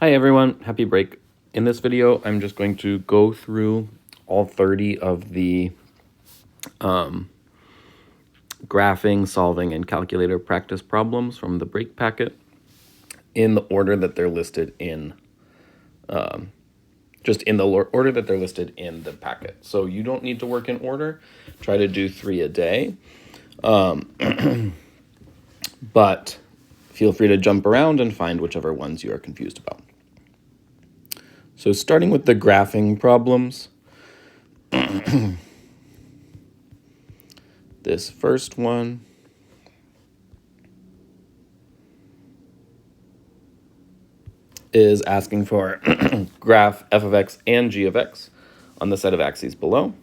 Hi everyone, happy break. In this video, I'm just going to go through all 30 of the graphing, solving, and calculator practice problems from the break packet in the order that they're listed in, just in the order that they're listed in the packet. So you don't need to work in order. Try to do 3 a day. But feel free to jump around and find whichever ones you are confused about. So starting with the graphing problems, this first one is asking for graph f of x and g of x on the set of axes below.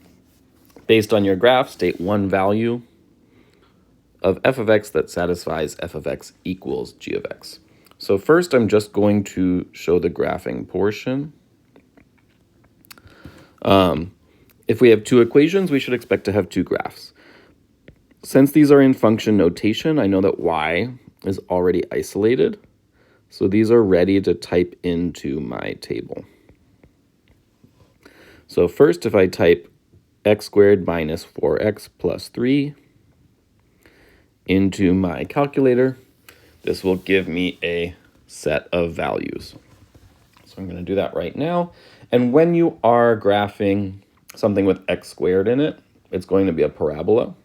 Based on your graph, state one value of f of x that satisfies f of x equals g of x. So first, I'm just going to show the graphing portion. If we have 2 equations, we should expect to have 2 graphs. Since these are in function notation, I know that y is already isolated. So these are ready to type into my table. So first, if I type x squared minus 4x plus 3 into my calculator, this will give me a set of values. So I'm going to do that right now. And when you are graphing something with x squared in it, it's going to be a parabola.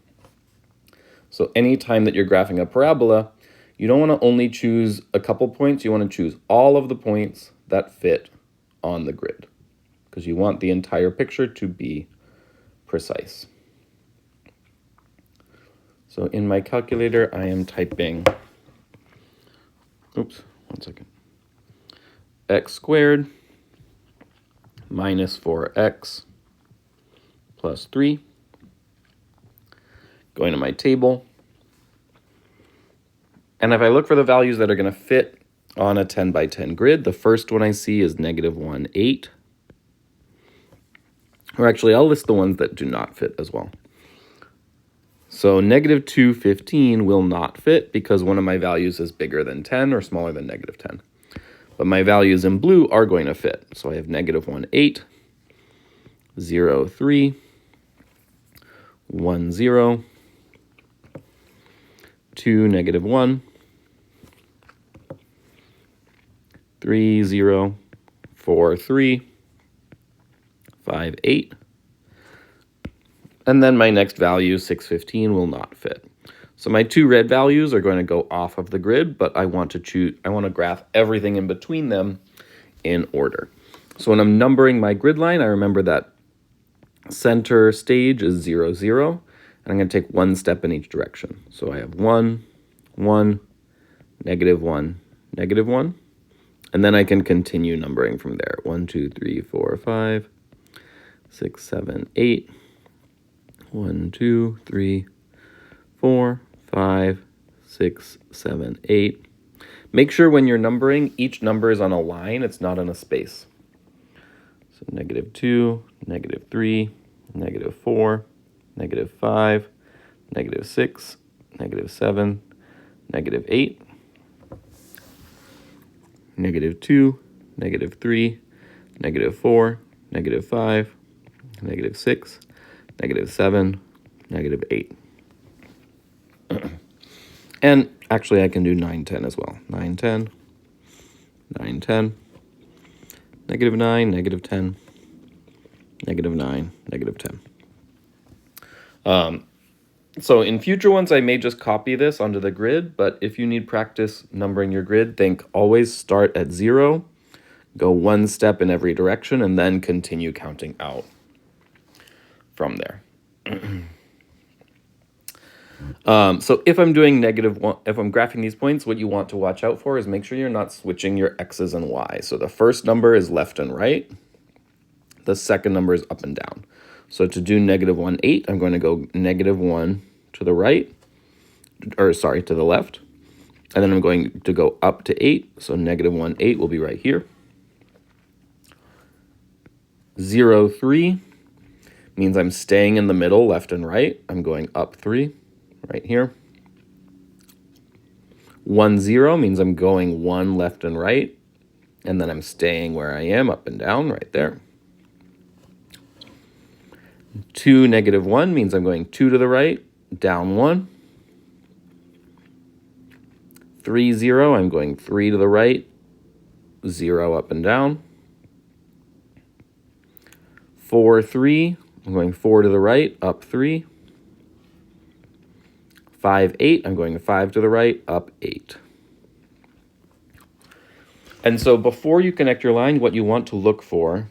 So anytime that you're graphing a parabola, you don't want to only choose a couple points. You want to choose all of the points that fit on the grid because you want the entire picture to be precise. So in my calculator, I am typing, x squared minus 4x plus 3. Going to my table. And if I look for the values that are going to fit on a 10 by 10 grid, the first one I see is -1, 8. Or actually, I'll list the ones that do not fit as well. So -2, 15 will not fit because one of my values is bigger than 10 or smaller than -10. But my values in blue are going to fit. So I have -1, 8, 0, 3, 1, 0, 2, -1, 3, 0, 4, 3, 5, 8. And then my next value, 6, 15, will not fit. So my 2 red values are going to go off of the grid, but I want to graph everything in between them in order. So when I'm numbering my grid line, I remember that center stage is 0, 0, and I'm going to take 1 step in each direction. So I have 1, 1, -1, -1, and then I can continue numbering from there. 1, 2, 3, 4, 5, 6, 7, 8. 1, 2, 3, 4, 5, 6, 7, 8. Make sure when you're numbering, each number is on a line. It's not in a space. So -2, -3, -4, -5, -6, -7, -8, -2, -3, -4, -5, -6, -7, -8. And actually, I can do 9, 10 as well. 9, 10, 9, 10, -9, -10, -9, -10. So in future ones, I may just copy this onto the grid, but if you need practice numbering your grid, think always start at 0, go 1 step in every direction, and then continue counting out from there. So if I'm doing -1, if I'm graphing these points, what you want to watch out for is make sure you're not switching your x's and y's. So the first number is left and right. The second number is up and down. So to do -1, 8, I'm going to go -1 to the right, or sorry, to the left. And then I'm going to go up to 8. So -1, 8 will be right here. 0, 3 means I'm staying in the middle, left and right. I'm going up 3, right here. 1, 0 means I'm going 1 left and right. And then I'm staying where I am, up and down, right there. 2, -1 means I'm going 2 to the right, down 1. 3, 0, I'm going 3 to the right, 0 up and down. 4, 3, I'm going 4 to the right, up 3. 5, 8, I'm going 5 to the right, up 8. And so before you connect your line, what you want to look for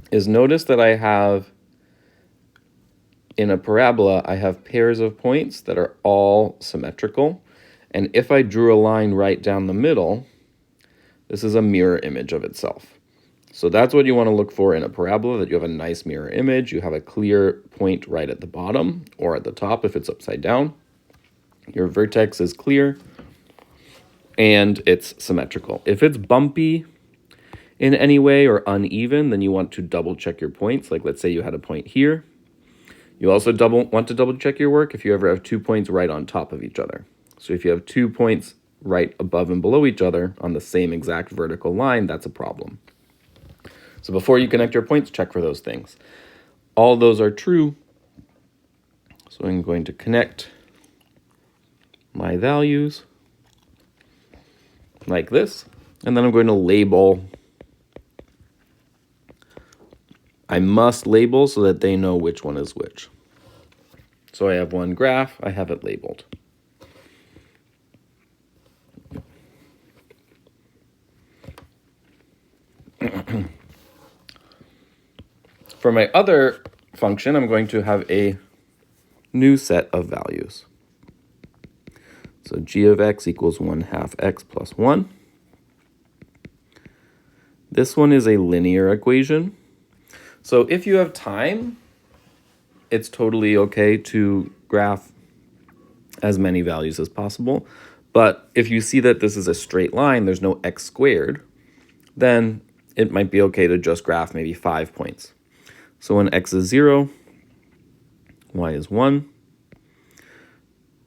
is notice that I have, in a parabola, I have pairs of points that are all symmetrical. And if I drew a line right down the middle, this is a mirror image of itself. So that's what you want to look for in a parabola, that you have a nice mirror image. You have a clear point right at the bottom or at the top if it's upside down. Your vertex is clear and it's symmetrical. If it's bumpy in any way or uneven, then you want to double check your points. Like let's say you had a point here. You also want to double check your work if you ever have 2 points right on top of each other. So if you have 2 points right above and below each other on the same exact vertical line, that's a problem. So before you connect your points, check for those things. All those are true. So I'm going to connect my values like this, and then I'm going to label. I must label so that they know which one is which. So I have one graph, I have it labeled. For my other function, I'm going to have a new set of values. So g of x equals 1/2 x plus 1. This one is a linear equation. So if you have time, it's totally okay to graph as many values as possible. But if you see that this is a straight line, there's no x squared, then it might be okay to just graph maybe 5 points. So when x is 0, y is 1.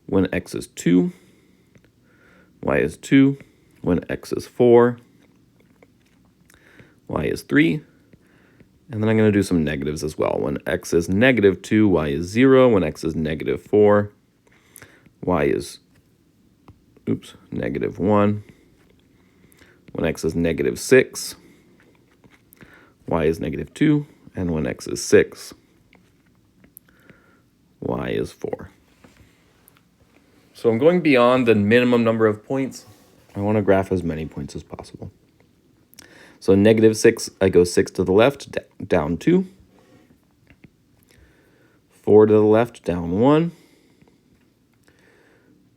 When x is 2, y is 2. When x is 4, y is 3. And then I'm going to do some negatives as well. When x is -2, y is 0. When x is -4, y is, -1. When x is -6, y is -2. And when x is 6, y is 4. So I'm going beyond the minimum number of points. I want to graph as many points as possible. So -6, I go 6 to the left, down 2. 4 to the left, down 1.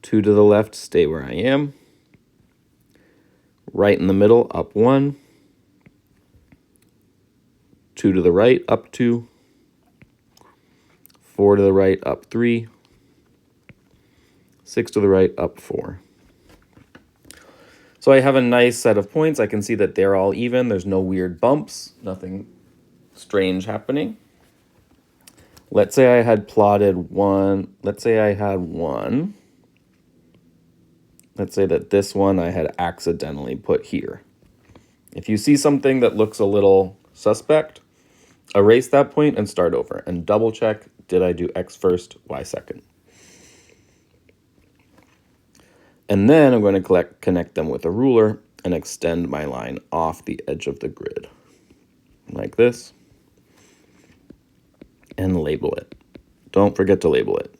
2 to the left, stay where I am. Right in the middle, up 1. 2 to the right, up 2. 4 to the right, up 3. 6 to the right, up 4. So I have a nice set of points. I can see that they're all even. There's no weird bumps, nothing strange happening. Let's say I had plotted one. Let's say I had one. Let's say that this one I had accidentally put here. If you see something that looks a little suspect, erase that point and start over and double check, did I do x first, y second? And then I'm going to connect them with a ruler and extend my line off the edge of the grid like this and label it. Don't forget to label it.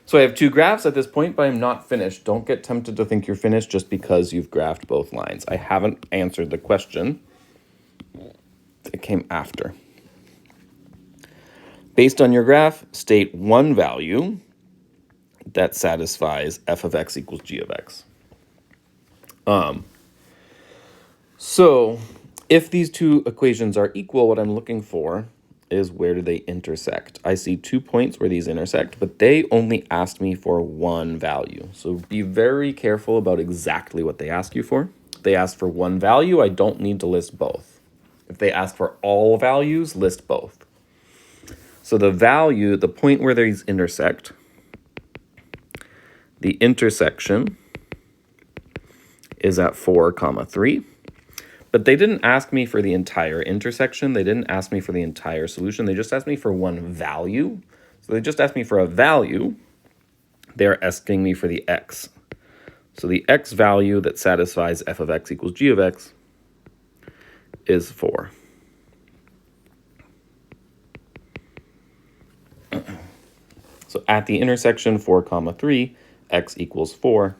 So I have 2 graphs at this point, but I'm not finished. Don't get tempted to think you're finished just because you've graphed both lines. I haven't answered the question. It came after. Based on your graph, state one value that satisfies f of x equals g of x. So if these two equations are equal, what I'm looking for is where do they intersect. I see 2 points where these intersect, but they only asked me for one value. So be very careful about exactly what they ask you for. If they ask for one value, I don't need to list both. If they ask for all values, list both. So the value, the point where these intersect, the intersection is at 4, 3. But they didn't ask me for the entire intersection. They didn't ask me for the entire solution. They just asked me for one value. So they just asked me for a value. They're asking me for the x. So the x value that satisfies f of x equals g of x is 4. So at the intersection 4, 3, x equals 4.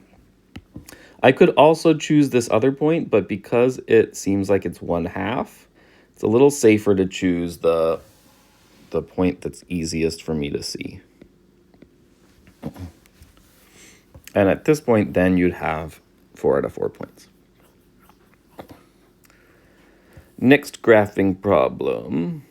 I could also choose this other point, but because it seems like it's 1/2, it's a little safer to choose the point that's easiest for me to see. And at this point, then you'd have 4 out of 4 points. Next graphing problem.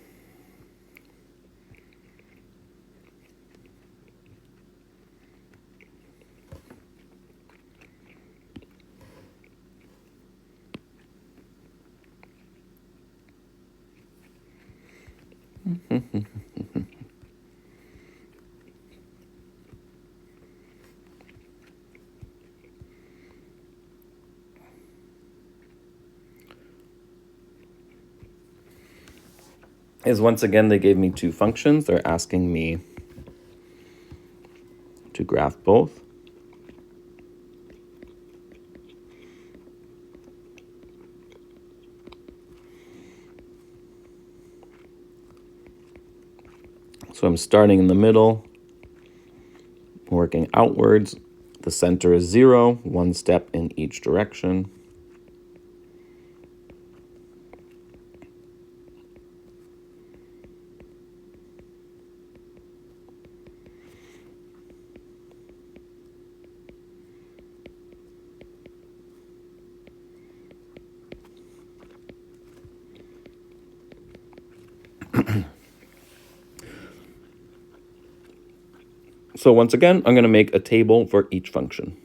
Is once again, they gave me two functions. They're asking me to graph both. So I'm starting in the middle, working outwards. The center is 0, one step in each direction. So once again, I'm going to make a table for each function.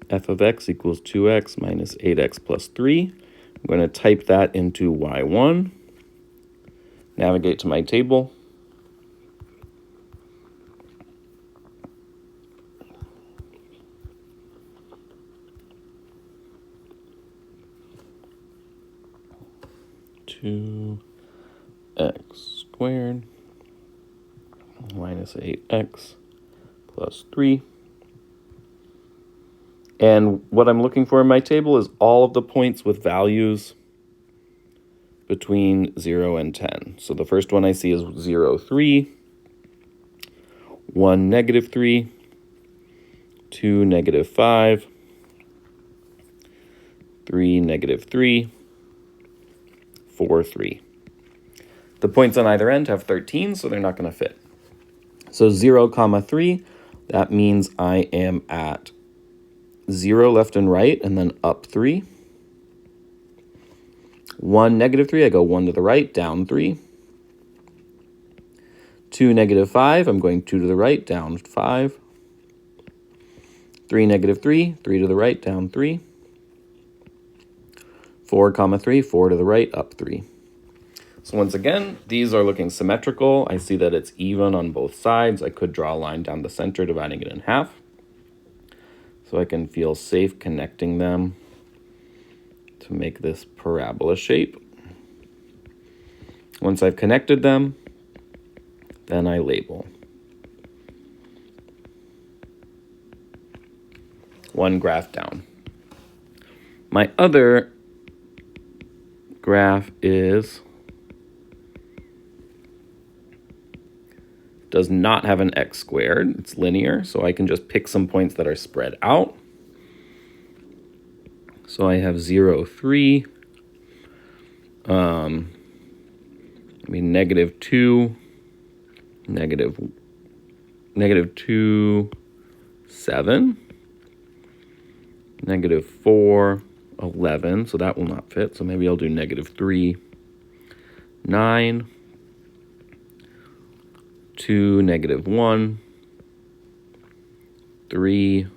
F of x equals 2x minus 8x plus 3. I'm going to type that into y1. Navigate to my table. Two x squared minus 8x plus 3. And what I'm looking for in my table is all of the points with values between 0 and 10. So the first one I see is 0, 3, 1, negative 3, 2, negative 5, 3, negative 3, 4, 3. The points on either end have 13, so they're not going to fit. So 0, 3, that means I am at 0 left and right, and then up 3. 1, negative 3, I go 1 to the right, down 3. 2, negative 5, I'm going 2 to the right, down 5. 3, negative 3, 3 to the right, down 3. 4, 3, 4 to the right, up 3. So once again, these are looking symmetrical. I see that it's even on both sides. I could draw a line down the center, dividing it in half. So I can feel safe connecting them to make this parabola shape. Once I've connected them, then I label. One graph down. My other graph does not have an x squared. It's linear, so I can just pick some points that are spread out. So I have 0, 3, negative 2, negative 2, 7, negative 4, 11, so that will not fit. So maybe I'll do negative 3, 9, 2, negative 1, 3,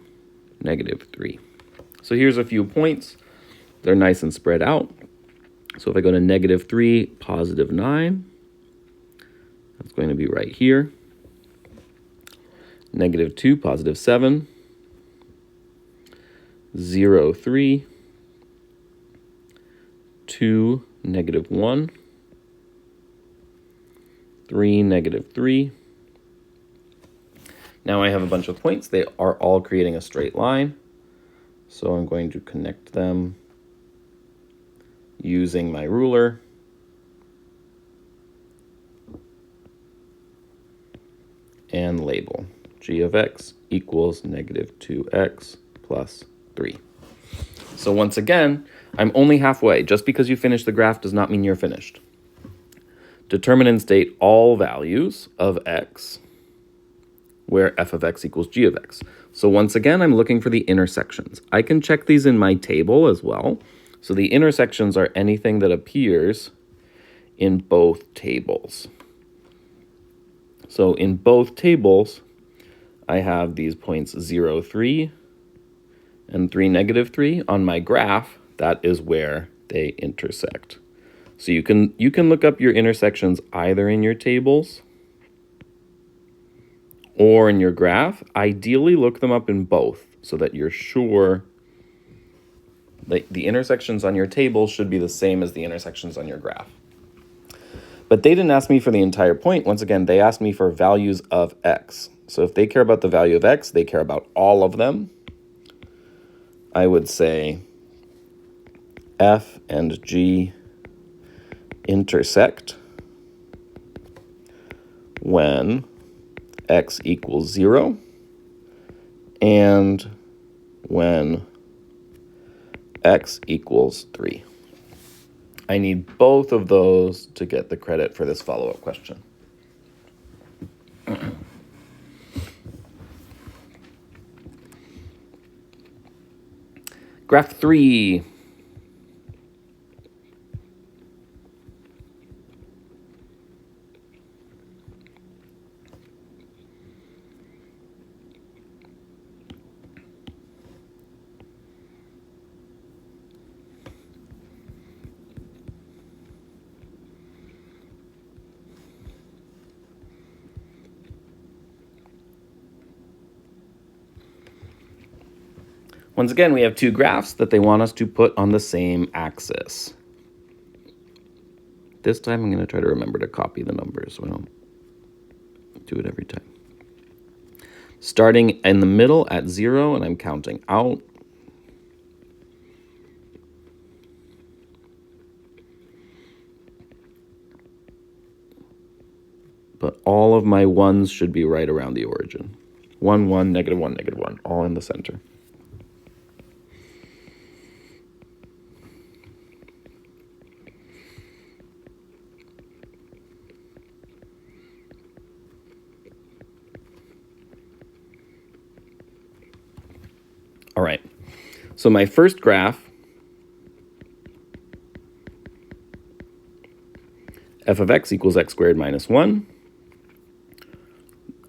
negative 3. So here's a few points. They're nice and spread out. So if I go to -3, +9, that's going to be right here. -2, +7, 0, 3, 2, -1, 3, -3. Now I have a bunch of points. They are all creating a straight line. So I'm going to connect them using my ruler. And label g of x equals -2x plus 3. So once again, I'm only halfway. Just because you finish the graph does not mean you're finished. Determine and state all values of x where f of x equals g of x. So once again, I'm looking for the intersections. I can check these in my table as well. So the intersections are anything that appears in both tables. So in both tables, I have these points 0, 3, and 3, -3. On my graph, that is where they intersect. So you can look up your intersections either in your tables or in your graph. Ideally, look them up in both so that you're sure that the intersections on your table should be the same as the intersections on your graph. But they didn't ask me for the entire point. Once again, they asked me for values of x. So if they care about the value of x, they care about all of them. I would say f and g intersect when x equals 0 and when x equals 3. I need both of those to get the credit for this follow-up question. Graph 3. Once again, we have two graphs that they want us to put on the same axis. This time I'm going to try to remember to copy the numbers so I don't do it every time. Starting in the middle at 0, and I'm counting out. But all of my 1s should be right around the origin. 1, 1, -1, -1, all in the center. All right, so my first graph, f of x equals x squared minus 1.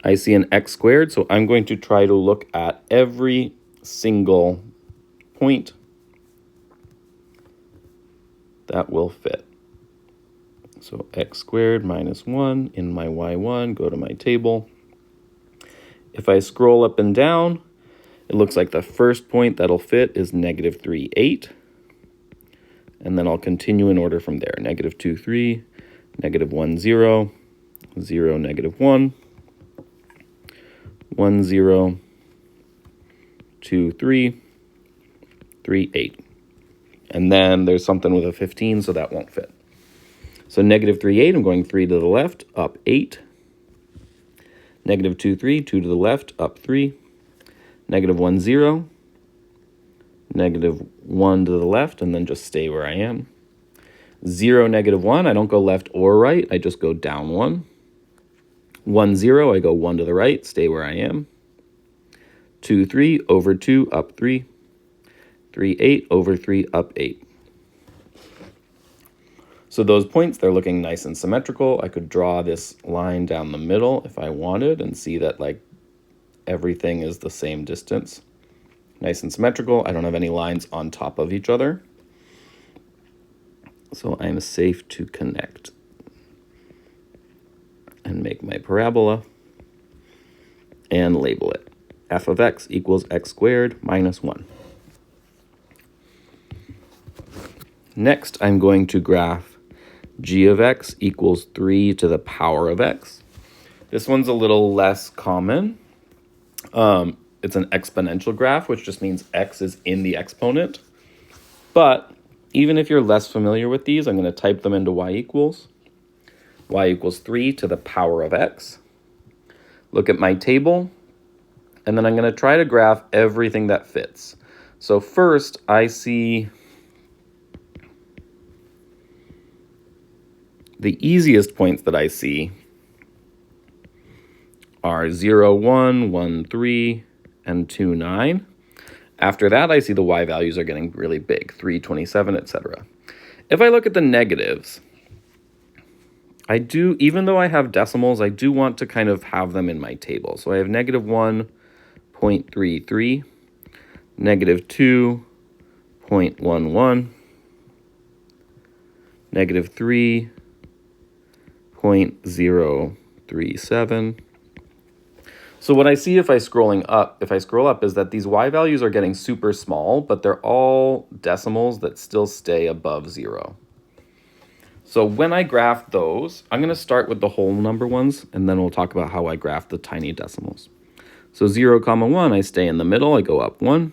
I see an x squared, so I'm going to try to look at every single point that will fit. So x squared minus 1 in my y1, go to my table. If I scroll up and down, it looks like the first point that'll fit is -3, 8. And then I'll continue in order from there. -2, 3, -1, 0, 0, -1, 1, 0, 2, 3, 3, 8. And then there's something with a 15, so that won't fit. So -3, 8, I'm going 3 to the left, up 8. -2, 3, 2 to the left, up 3. -1, 0. -1 to the left, and then just stay where I am. 0, -1, I don't go left or right, I just go down 1. 1, 0, I go 1 to the right, stay where I am. 2, 3, over 2, up 3. 3, 8, over 3, up 8. So those points, they're looking nice and symmetrical. I could draw this line down the middle if I wanted and see that like everything is the same distance. Nice and symmetrical. I don't have any lines on top of each other. So I'm safe to connect and make my parabola and label it. F of x equals x squared minus 1. Next, I'm going to graph g of x equals 3 to the power of x. This one's a little less common. It's an exponential graph, which just means x is in the exponent. But even if you're less familiar with these, I'm going to type them into y equals 3 to the power of x. Look at my table, and then I'm going to try to graph everything that fits. So first, I see the easiest points that I see are 0, 1, 1, 3, and 2, 9. After that, I see the y values are getting really big, 3, 27, etc. If I look at the negatives, I do, even though I have decimals, I do want to kind of have them in my table. So I have negative 1.33, negative 2.11, negative 3.037. So what I see if I scroll up is that these y values are getting super small, but they're all decimals that still stay above 0. So when I graph those, I'm going to start with the whole number ones, and then we'll talk about how I graph the tiny decimals. So 0, 1, I stay in the middle, I go up 1.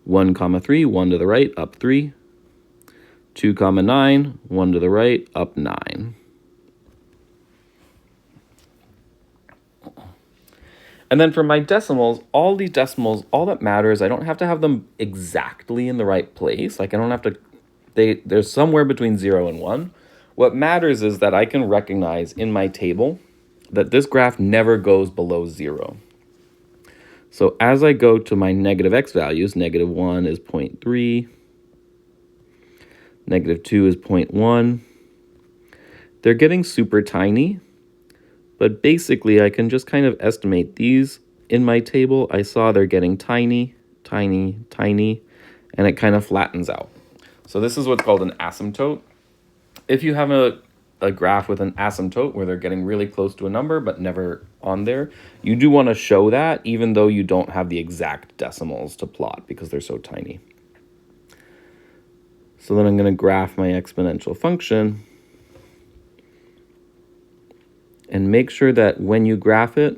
1, 3, 1 to the right, up 3. 2, 9, 1 to the right, up 9. And then for my decimals, all these decimals, all that matters, I don't have to have them exactly in the right place. Like I don't have to, they're somewhere between 0 and 1. What matters is that I can recognize in my table that this graph never goes below 0. So as I go to my negative x values, negative 1 is 0.3, negative 2 is 0.1. They're getting super tiny. But basically, I can just kind of estimate these in my table. I saw they're getting tiny, tiny, tiny, and it kind of flattens out. So this is what's called an asymptote. If you have a graph with an asymptote where they're getting really close to a number but never on there, you do want to show that even though you don't have the exact decimals to plot because they're so tiny. So then I'm going to graph my exponential function and make sure that when you graph it,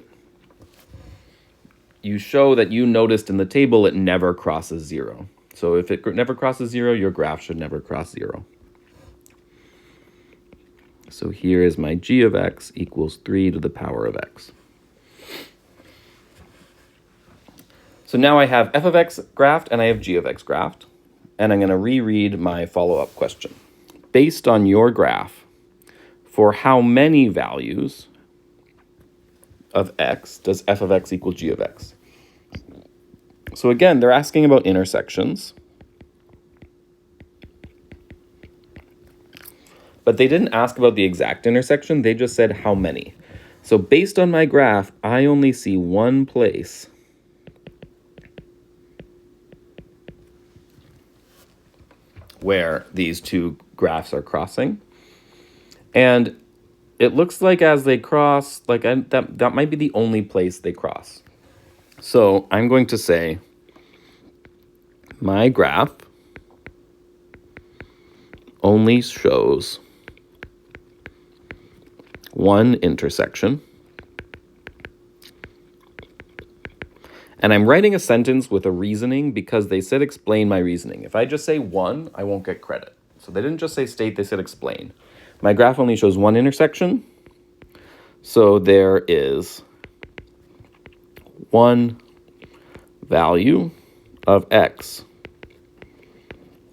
you show that you noticed in the table it never crosses 0. So if it never crosses 0, your graph should never cross 0. So here is my g of x equals 3 to the power of x. So now I have f of x graphed and I have g of x graphed. And I'm going to reread my follow-up question. Based on your graph, for how many values of x does f of x equal g of x? So again, they're asking about intersections. But they didn't ask about the exact intersection, they just said how many. So based on my graph, I only see one place where these two graphs are crossing. And it looks like as they cross, that might be the only place they cross. So I'm going to say my graph only shows one intersection. And I'm writing a sentence with a reasoning because they said explain my reasoning. If I just say one, I won't get credit. So they didn't just say state, they said explain. My graph only shows one intersection. So there is one value of x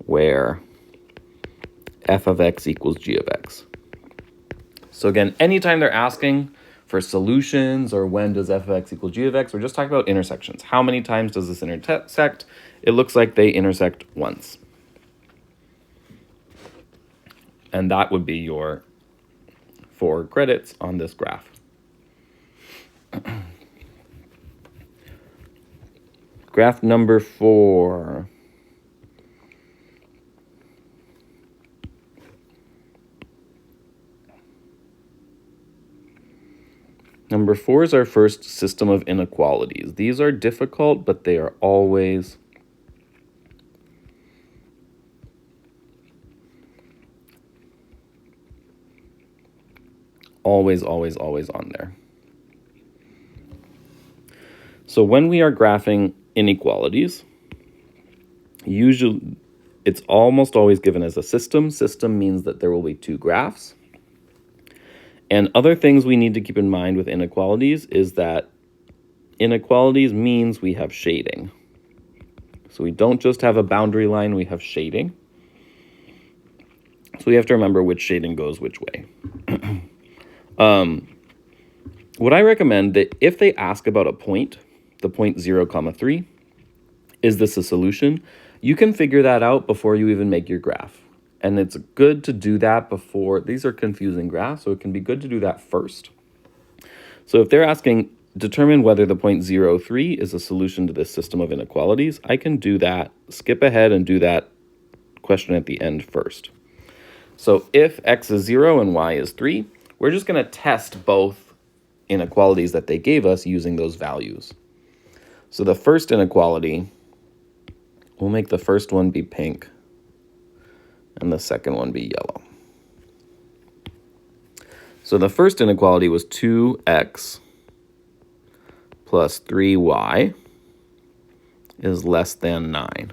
where f of x equals g of x. So again, anytime they're asking for solutions or when does f of x equal g of x, we're just talking about intersections. How many times does this intersect? It looks like they intersect once. And that would be your 4 credits on this graph. Graph number 4. Number 4 is our first system of inequalities. These are difficult, but they are always on there. So when we are graphing inequalities, usually it's almost always given as a system. System means that there will be two graphs. And other things we need to keep in mind with inequalities is that inequalities means we have shading. So we don't just have a boundary line, we have shading. So we have to remember which shading goes which way. What I recommend that if they ask about a point, the point 0, 3, is this a solution? You can figure that out before you even make your graph. And it's good to do that before. These are confusing graphs, so it can be good to do that first. So if they're asking, determine whether the point 0, 3 is a solution to this system of inequalities, I can do that, skip ahead and do that question at the end first. So if x is 0 and y is 3, we're just going to test both inequalities that they gave us using those values. So the first inequality, we'll make the first one be pink and the second one be yellow. So the first inequality was 2x plus 3y is less than 9.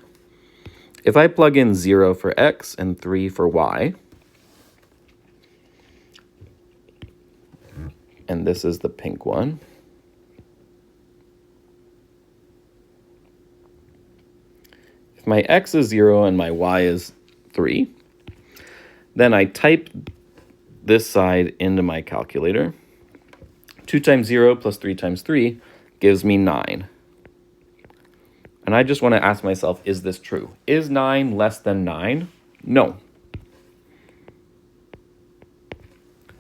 If I plug in 0 for x and 3 for y, and this is the pink one, if my x is 0 and my y is 3, then I type this side into my calculator. 2 times 0 plus 3 times 3 gives me 9. And I just want to ask myself, is this true? Is 9 less than 9? No.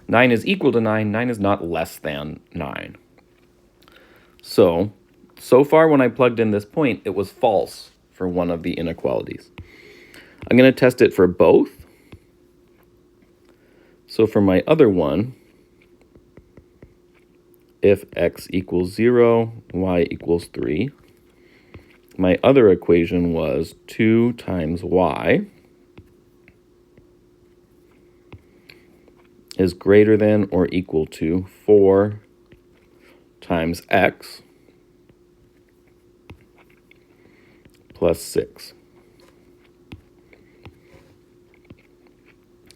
9 is equal to 9. 9 is not less than 9. So far when I plugged in this point, it was false for one of the inequalities. I'm going to test it for both. So for my other one, if x equals 0, y equals 3, my other equation was 2 times y is greater than or equal to 4 times x plus 6.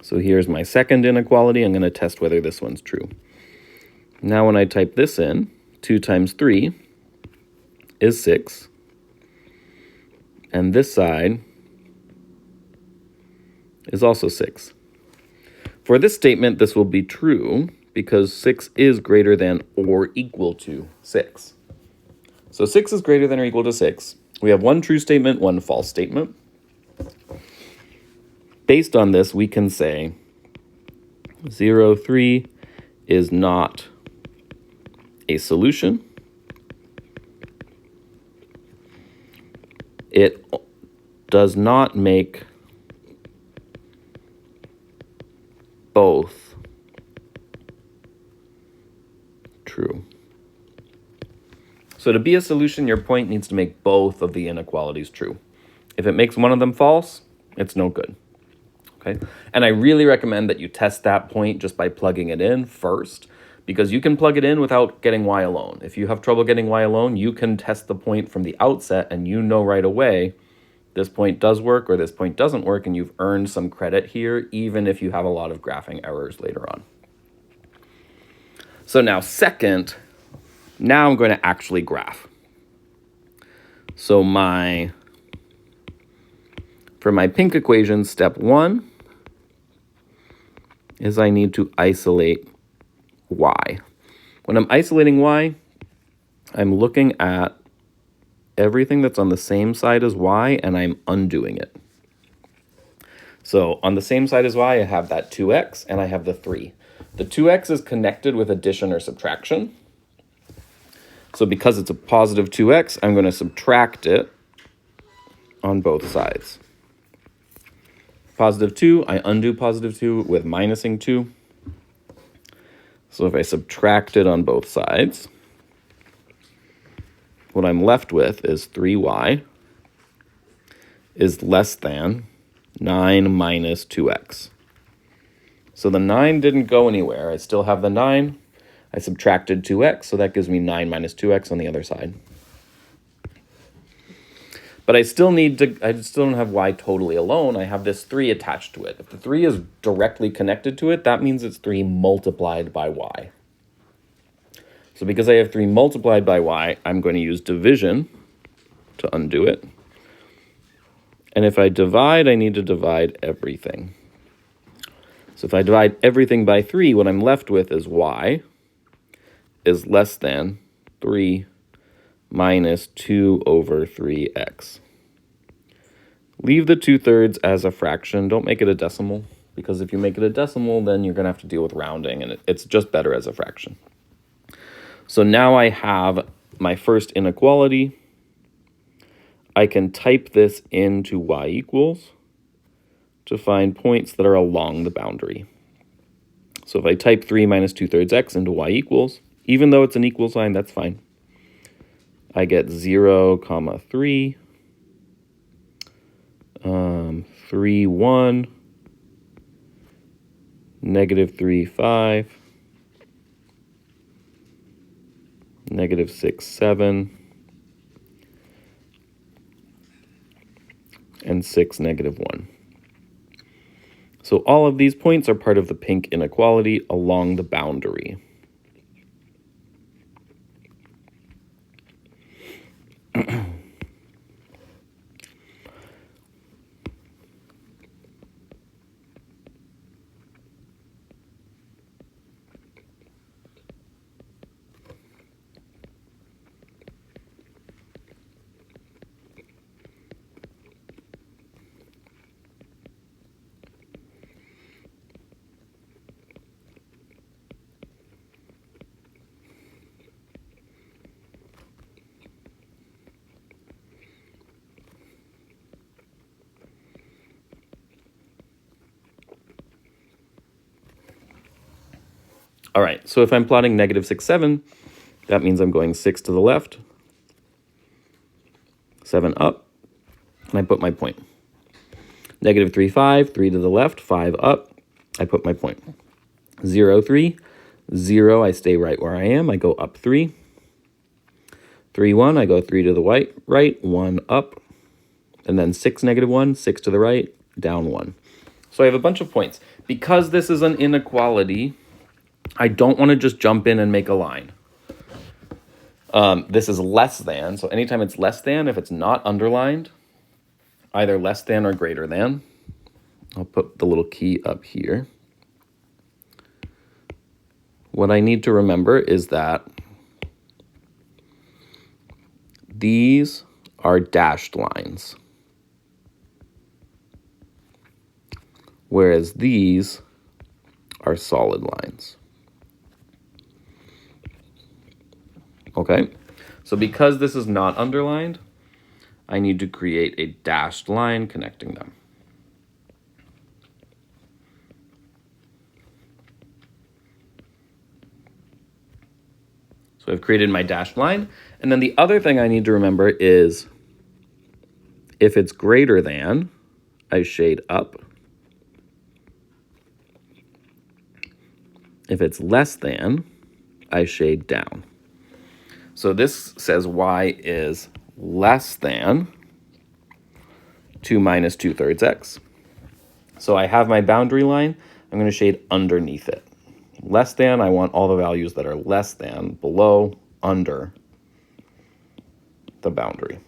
So here's my second inequality. I'm going to test whether this one's true. Now when I type this in, 2 times 3 is 6. And this side is also 6. For this statement, this will be true because 6 is greater than or equal to 6. So 6 is greater than or equal to 6. We have one true statement, one false statement. Based on this, we can say 0, 3 is not a solution. It does not make both true. So to be a solution, your point needs to make both of the inequalities true. If it makes one of them false, it's no good. Okay? And I really recommend that you test that point just by plugging it in first, because you can plug it in without getting y alone. If you have trouble getting y alone, you can test the point from the outset and you know right away this point does work or this point doesn't work, and you've earned some credit here, even if you have a lot of graphing errors later on. So now now I'm going to actually graph. So for my pink equation, step 1 is I need to isolate y. When I'm isolating y, I'm looking at everything that's on the same side as y, and I'm undoing it. So on the same side as y, I have that 2x, and I have the 3. The 2x is connected with addition or subtraction. So because it's a positive 2x, I'm going to subtract it on both sides. Positive 2, I undo positive 2 with minusing 2. So if I subtract it on both sides, what I'm left with is 3y is less than 9 minus 2x. So the 9 didn't go anywhere. I still have the 9. I subtracted 2x, so that gives me 9 minus 2x on the other side. But I still don't have y totally alone. I have this 3 attached to it. If the 3 is directly connected to it, that means it's 3 multiplied by y. So because I have 3 multiplied by y, I'm going to use division to undo it. And if I divide, I need to divide everything. So if I divide everything by 3, what I'm left with is y is less than 3 minus 2 over 3x. Leave the 2/3 as a fraction. Don't make it a decimal, because if you make it a decimal, then you're going to have to deal with rounding, and it's just better as a fraction. So now I have my first inequality. I can type this into y equals to find points that are along the boundary. So if I type 3 minus 2/3 x into y equals, even though it's an equal sign, that's fine. I get 0, 3, 3, 1, negative 3, 5, negative 6, 7, and 6, negative 1. So all of these points are part of the pink inequality along the boundary. All right, so if I'm plotting negative 6, 7, that means I'm going 6 to the left, 7 up, and I put my point. Negative 3, 5, 3 to the left, 5 up, I put my point. 0, 3, 0, I stay right where I am, I go up 3. 3, 1, I go 3 to the right, 1 up, and then 6, negative 1, 6 to the right, down 1. So I have a bunch of points. Because this is an inequality, I don't want to just jump in and make a line. This is less than, so anytime it's less than, if it's not underlined, either less than or greater than, I'll put the little key up here. What I need to remember is that these are dashed lines, whereas these are solid lines. Okay, so because this is not underlined, I need to create a dashed line connecting them. So I've created my dashed line. And then the other thing I need to remember is if it's greater than, I shade up. If it's less than, I shade down. So this says y is less than 2 minus 2/3 x. So I have my boundary line. I'm going to shade underneath it. Less than, I want all the values that are less than, below, under the boundary.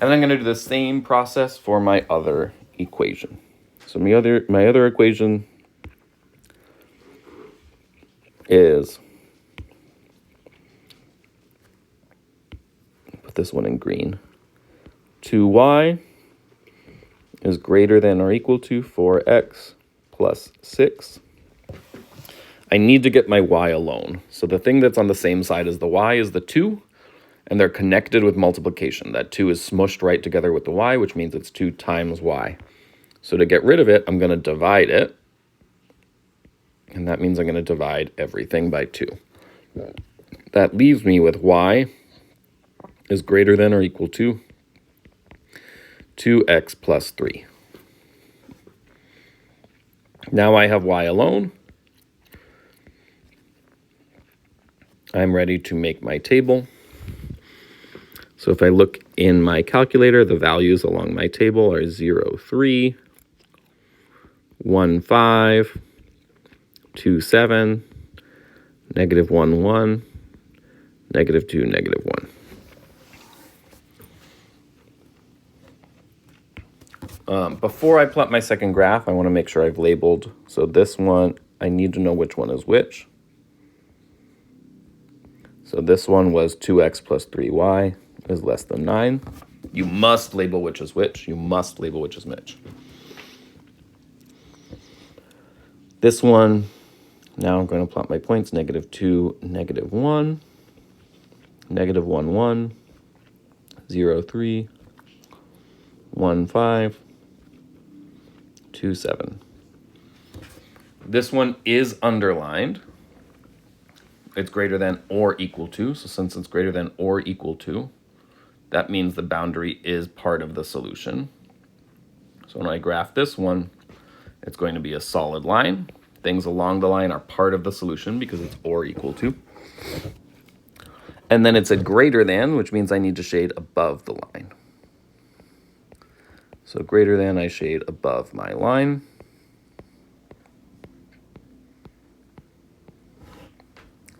And I'm going to do the same process for my other equation. So my other equation is, put this one in green, 2y is greater than or equal to 4x plus 6. I need to get my y alone. So the thing that's on the same side as the y is the 2, and they're connected with multiplication. That 2 is smushed right together with the y, which means it's 2 times y. So to get rid of it, I'm going to divide it. And that means I'm going to divide everything by 2. That leaves me with y is greater than or equal to 2x plus 3. Now I have y alone. I'm ready to make my table. So if I look in my calculator, the values along my table are 0, 3, 1, 5, 2, 7, negative 1, 1, negative 2, negative 1. Before I plot my second graph, I want to make sure I've labeled. So this one, I need to know which one is which. So this one was 2x plus 3y is less than 9. You must label which is which. You must label which is which. This one, now I'm going to plot my points, negative 2, negative 1, negative 1, 1, 0, 3, 1, 5, 2, 7. This one is underlined. It's greater than or equal to. So since it's greater than or equal to, that means the boundary is part of the solution. So when I graph this one, it's going to be a solid line. Things along the line are part of the solution because it's or equal to. And then it's a greater than, which means I need to shade above the line. So greater than, I shade above my line.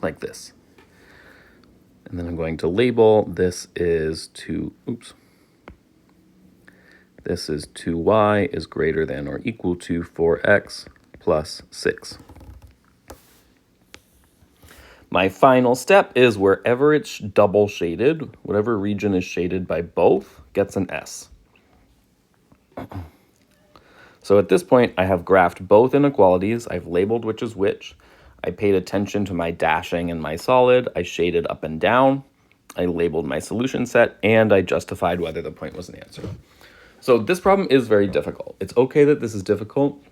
Like this. And then I'm going to label this is 2y is greater than or equal to 4x plus 6. My final step is wherever it's double shaded, whatever region is shaded by both gets an S. So at this point, I have graphed both inequalities. I've labeled which is which. I paid attention to my dashing and my solid. I shaded up and down. I labeled my solution set, and I justified whether the point was an answer. So this problem is very difficult. It's okay that this is difficult.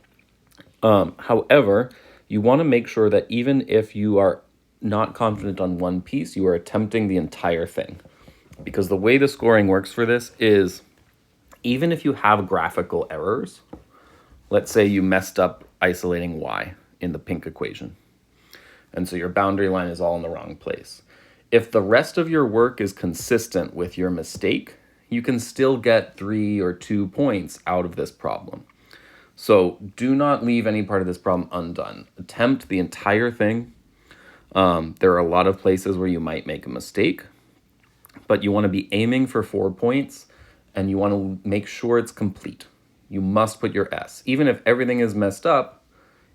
However, you want to make sure that even if you are not confident on one piece, you are attempting the entire thing. Because the way the scoring works for this is, even if you have graphical errors, let's say you messed up isolating y in the pink equation, and so your boundary line is all in the wrong place. If the rest of your work is consistent with your mistake, you can still get 3 or 2 points out of this problem. So do not leave any part of this problem undone. Attempt the entire thing. There are a lot of places where you might make a mistake, but you want to be aiming for 4 points, and you want to make sure it's complete. You must put your S. Even if everything is messed up,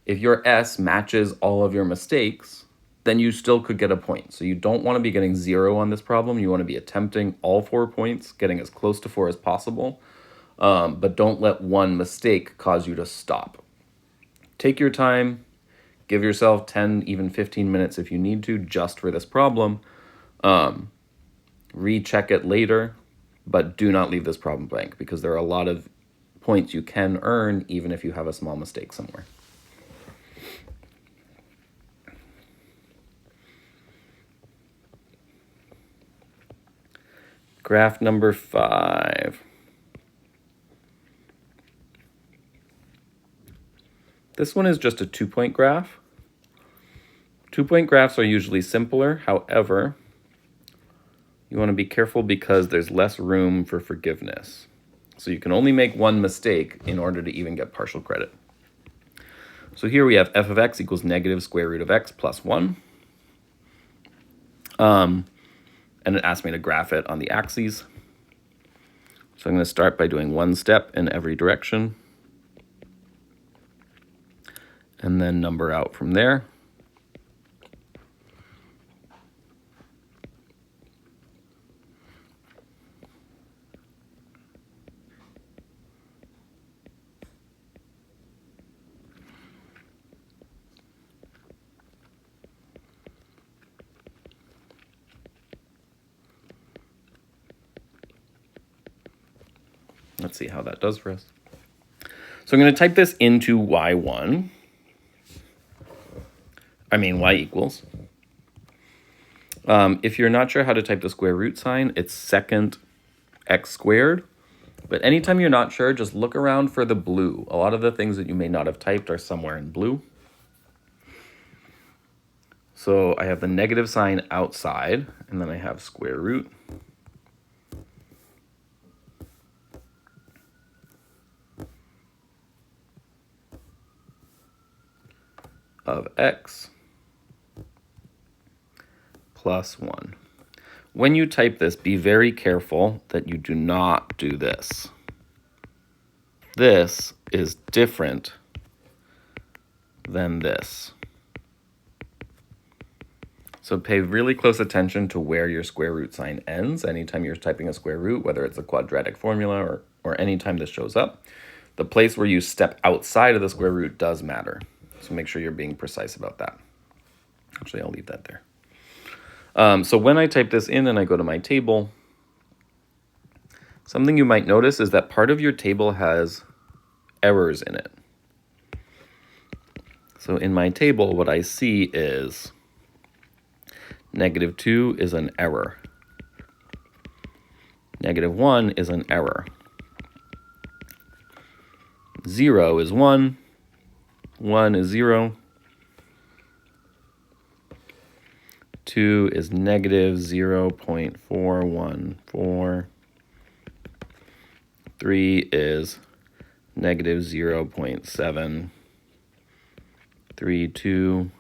if your S matches all of your mistakes, then you still could get a point. So you don't want to be getting 0 on this problem. You want to be attempting all 4 points, getting as close to 4 as possible. But don't let one mistake cause you to stop. Take your time. Give yourself 10, even 15 minutes if you need to, just for this problem. Recheck it later, but do not leave this problem blank, because there are a lot of points you can earn even if you have a small mistake somewhere. Graph number 5. This one is just a 2-point graph. 2-point graphs are usually simpler. However, you want to be careful because there's less room for forgiveness. So you can only make one mistake in order to even get partial credit. So here we have f of x equals negative square root of x plus 1. And it asked me to graph it on the axes. So I'm going to start by doing one step in every direction, and then number out from there. Let's see how that does for us. So I'm going to type this into y equals. If you're not sure how to type the square root sign, it's second x squared. But anytime you're not sure, just look around for the blue. A lot of the things that you may not have typed are somewhere in blue. So I have the negative sign outside, and then I have square root of x plus 1. When you type this, be very careful that you do not do this. This is different than this. So pay really close attention to where your square root sign ends anytime you're typing a square root, whether it's a quadratic formula or anytime this shows up. The place where you step outside of the square root does matter. So make sure you're being precise about that. Actually, I'll leave that there. So when I type this in and I go to my table, something you might notice is that part of your table has errors in it. So in my table, what I see is -2 is an error. -1 is an error. 0 is 1. 1 is 0. 2 is -0.414. 3 is -0.732.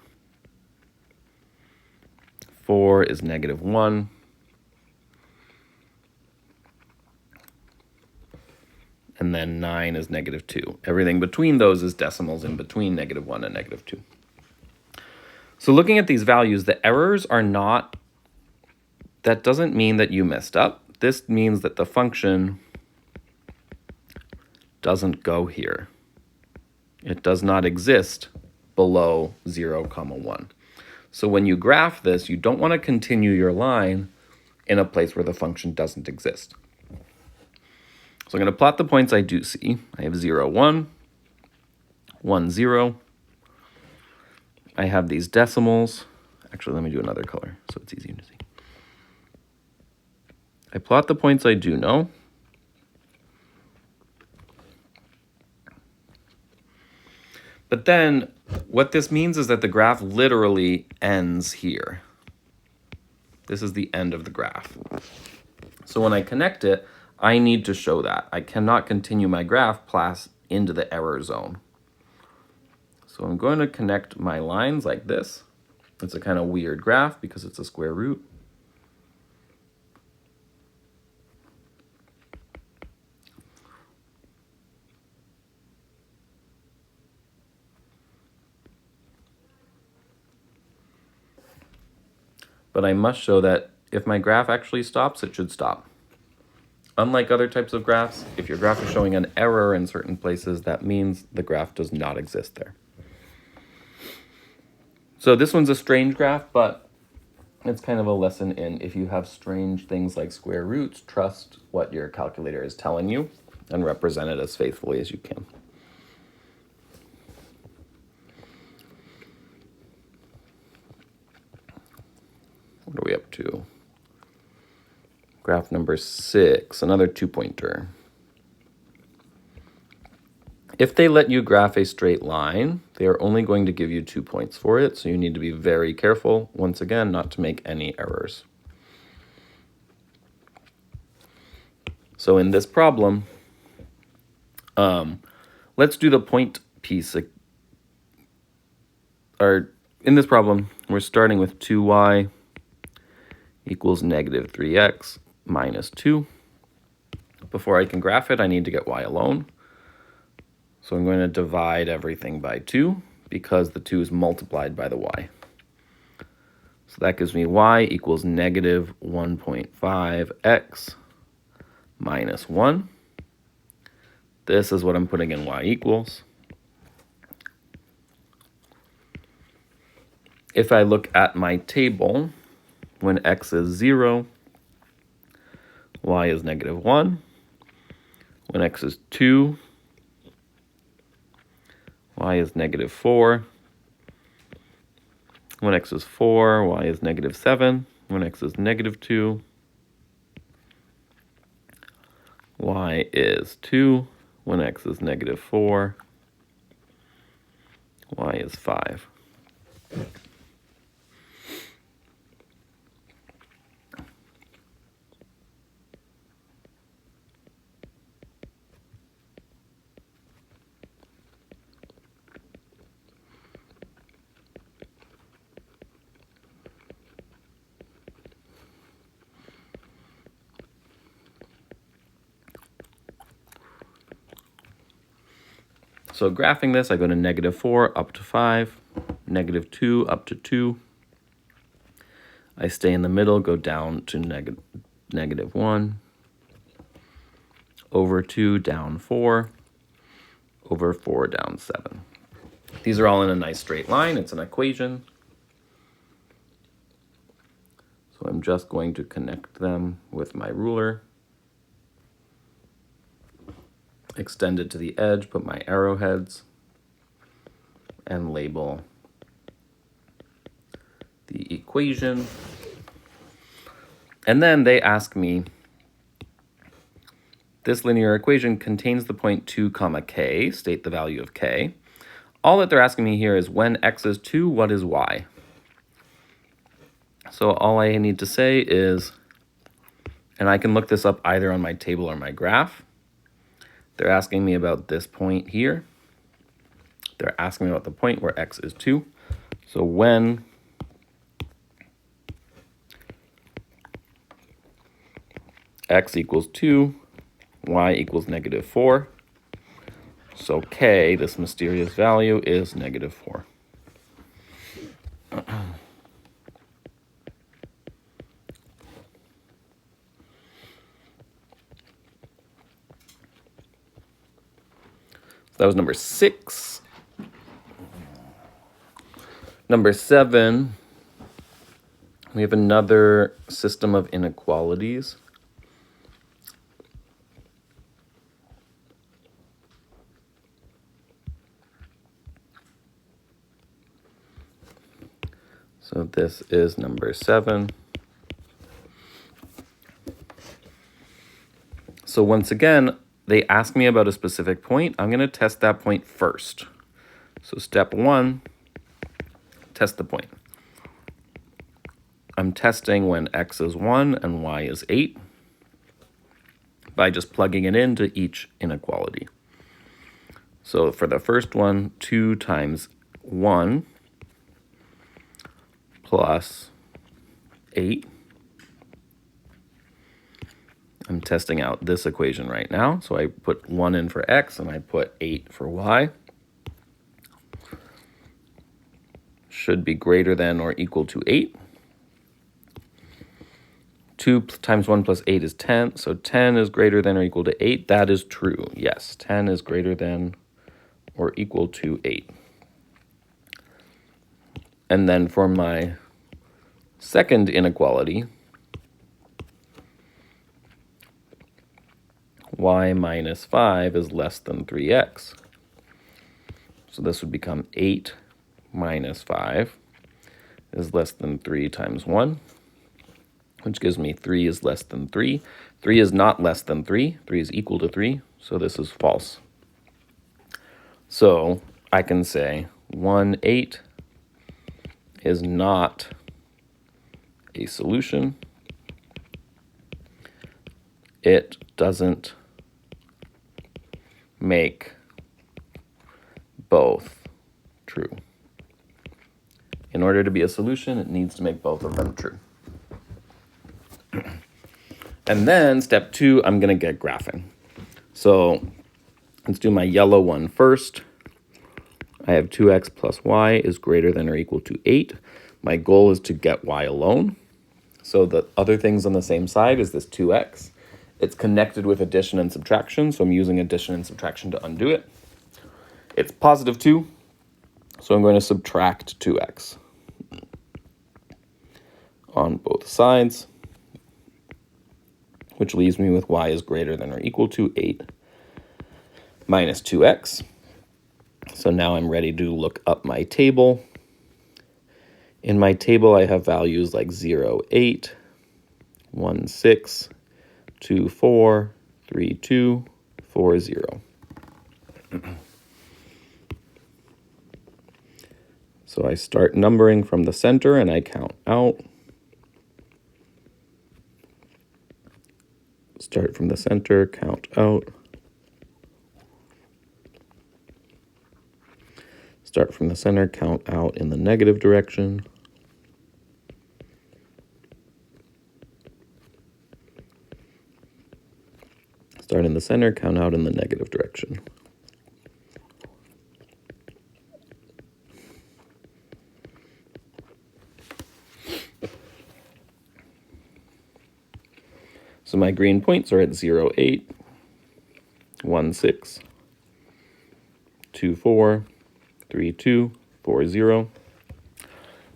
4 is -1. And then 9 is -2. Everything between those is decimals in between -1 and -2. So looking at these values, the errors are not, that doesn't mean that you messed up. This means that the function doesn't go here. It does not exist below 0, 1. So when you graph this, you don't want to continue your line in a place where the function doesn't exist. So I'm going to plot the points I do see. I have 0, 1, 1, 0. I have these decimals. Actually, let me do another color so it's easier to see. I plot the points I do know. But then what this means is that the graph literally ends here. This is the end of the graph. So when I connect it, I need to show that. I cannot continue my graph past into the error zone. So I'm going to connect my lines like this. It's a kind of weird graph because it's a square root. But I must show that if my graph actually stops, it should stop. Unlike other types of graphs, if your graph is showing an error in certain places, that means the graph does not exist there. So this one's a strange graph, but it's kind of a lesson in if you have strange things like square roots, trust what your calculator is telling you and represent it as faithfully as you can. What are we up to? Graph number 6, another 2-pointer. If they let you graph a straight line, they are only going to give you 2 points for it, so you need to be very careful, once again, not to make any errors. So in this problem, let's do the point piece. In this problem, we're starting with 2y equals -3x minus 2. Before I can graph it, I need to get y alone. So I'm going to divide everything by 2 because the 2 is multiplied by the y. So that gives me y equals -1.5x minus 1. This is what I'm putting in y equals. If I look at my table, when x is 0, y is -1. When x is 2, y is negative 4. When x is 4, y is negative 7. When x is negative 2, y is 2. When x is negative 4, y is 5. So graphing this, I go to negative 4 up to 5, negative 2 up to 2. I stay in the middle, go down to negative 1, over 2, down 4, over 4, down 7. These are all in a nice straight line. It's an equation. So I'm just going to connect them with my ruler. Extend it to the edge, put my arrowheads, and label the equation. And then they ask me, this linear equation contains the point 2 comma k, state the value of k. All that they're asking me here is when x is 2, what is y? So all I need to say is, and I can look this up either on my table or my graph. They're asking me about this point here. They're asking me about the point where x is 2. So when x equals 2, y equals negative 4. So k, this mysterious value, is negative 4. That was number 6. Number 7, we have another system of inequalities. So this is number 7. So once again, they ask me about a specific point. I'm going to test that point first. So step 1, test the point. I'm testing when x is 1 and y is 8 by just plugging it into each inequality. So for the first one, 2 times 1 plus 8. I'm testing out this equation right now. So I put 1 in for x and I put 8 for y. Should be greater than or equal to 8. 2 times 1 plus 8 is 10. So 10 is greater than or equal to 8. That is true. Yes, 10 is greater than or equal to 8. And then for my second inequality, y minus 5 is less than 3x. So this would become 8 minus 5 is less than 3 times 1, which gives me 3 is less than 3. 3 is not less than 3. 3 is equal to 3, so this is false. So I can say 1, 8 is not a solution. It doesn't make both true. In order to be a solution, it needs to make both of them true. And then step 2, I'm going to get graphing. So let's do my yellow one first. I have 2x plus y is greater than or equal to 8. My goal is to get y alone. So the other things on the same side is this 2x. It's connected with addition and subtraction, so I'm using addition and subtraction to undo it. It's positive 2, so I'm going to subtract 2x on both sides, which leaves me with y is greater than or equal to 8 minus 2x. So now I'm ready to look up my table. In my table, I have values like 0, 8, 1, 6, 2, 4, 3, 2, 4, 0. So I start numbering from the center and I count out. Start from the center, count out. Start from the center, count out in the negative direction. Start in the center, count out in the negative direction. So my green points are at 0, 8, 1, 6, 2, 4, 3, 2, 4, 0.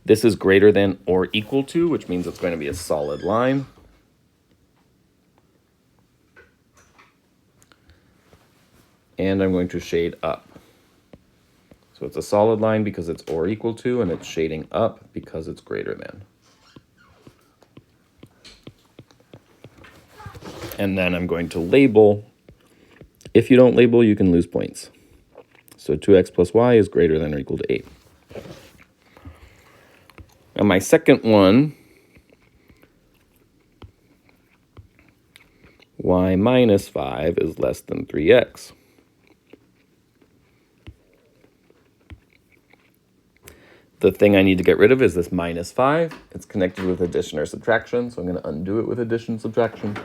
This is greater than or equal to, which means it's going to be a solid line. And I'm going to shade up. So it's a solid line because it's or equal to, and it's shading up because it's greater than. And then I'm going to label. If you don't label, you can lose points. So 2x plus y is greater than or equal to 8. Now my second one, y minus 5 is less than 3x. The thing I need to get rid of is this minus 5. It's connected with addition or subtraction, so I'm going to undo it with addition subtraction.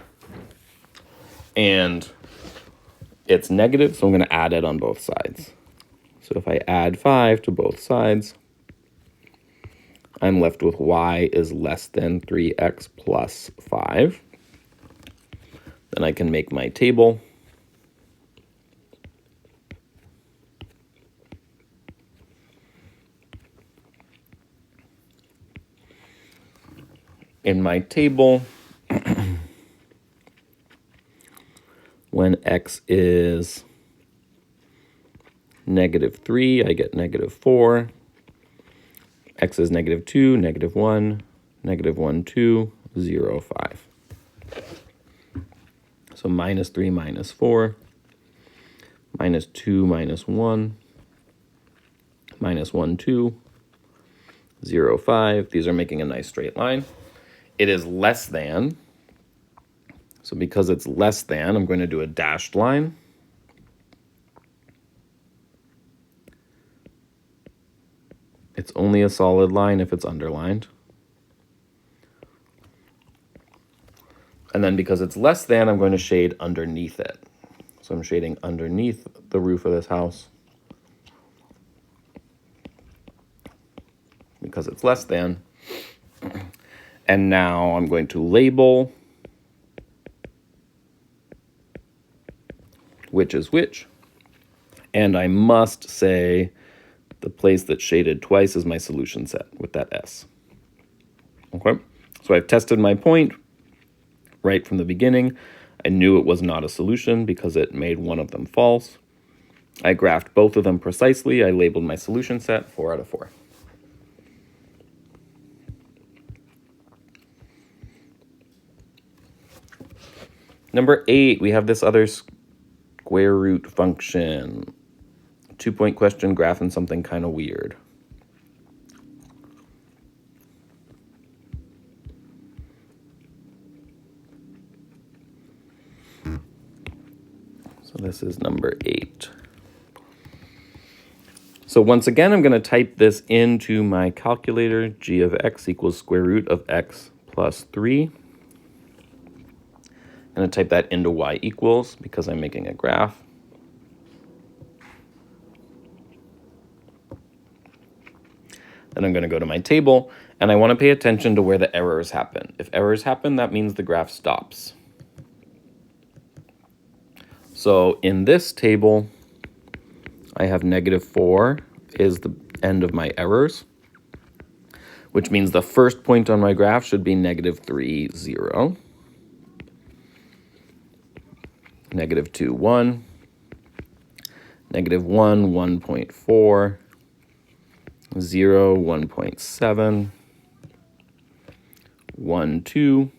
And it's negative, so I'm going to add it on both sides. So if I add 5 to both sides, I'm left with y is less than 3x plus 5. Then I can make my table. In my table, when x is negative 3, I get negative 4. X is negative 2, negative 1, negative 1, 2, 0, 5. So minus 3, minus 4, minus 2, minus 1, minus 1, 2, 0, 5. These are making a nice straight line. It is less than. So because it's less than, I'm going to do a dashed line. It's only a solid line if it's underlined. And then because it's less than, I'm going to shade underneath it. So I'm shading underneath the roof of this house. Because it's less than. And now I'm going to label which is which. And I must say the place that's shaded twice is my solution set with that S. Okay, so I've tested my point right from the beginning. I knew it was not a solution because it made one of them false. I graphed both of them precisely. I labeled my solution set 4 out of 4. Number 8, we have this other square root function. 2-point question graphing something kind of weird. So this is number 8. So once again, I'm going to type this into my calculator. G of x equals square root of x plus 3. I'm going to type that into y equals because I'm making a graph. Then I'm going to go to my table, and I want to pay attention to where the errors happen. If errors happen, that means the graph stops. So in this table, I have negative 4 is the end of my errors, which means the first point on my graph should be negative 3, 0. Negative 2, 1. -1, 1.4, 0, 1.7, 1, 2.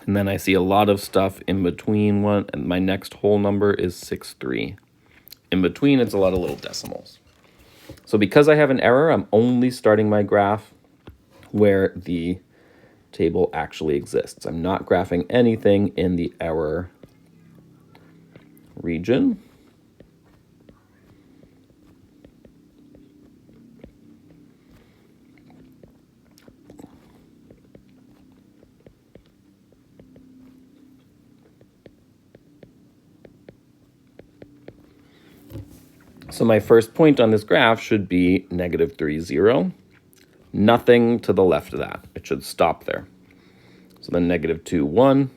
And then I see a lot of stuff in between one, and my next whole number is 6, 3. In between, it's a lot of little decimals. So because I have an error, I'm only starting my graph where the table actually exists. I'm not graphing anything in the error region. So my first point on this graph should be -3, 0. Nothing to the left of that. It should stop there. So then -2, 1.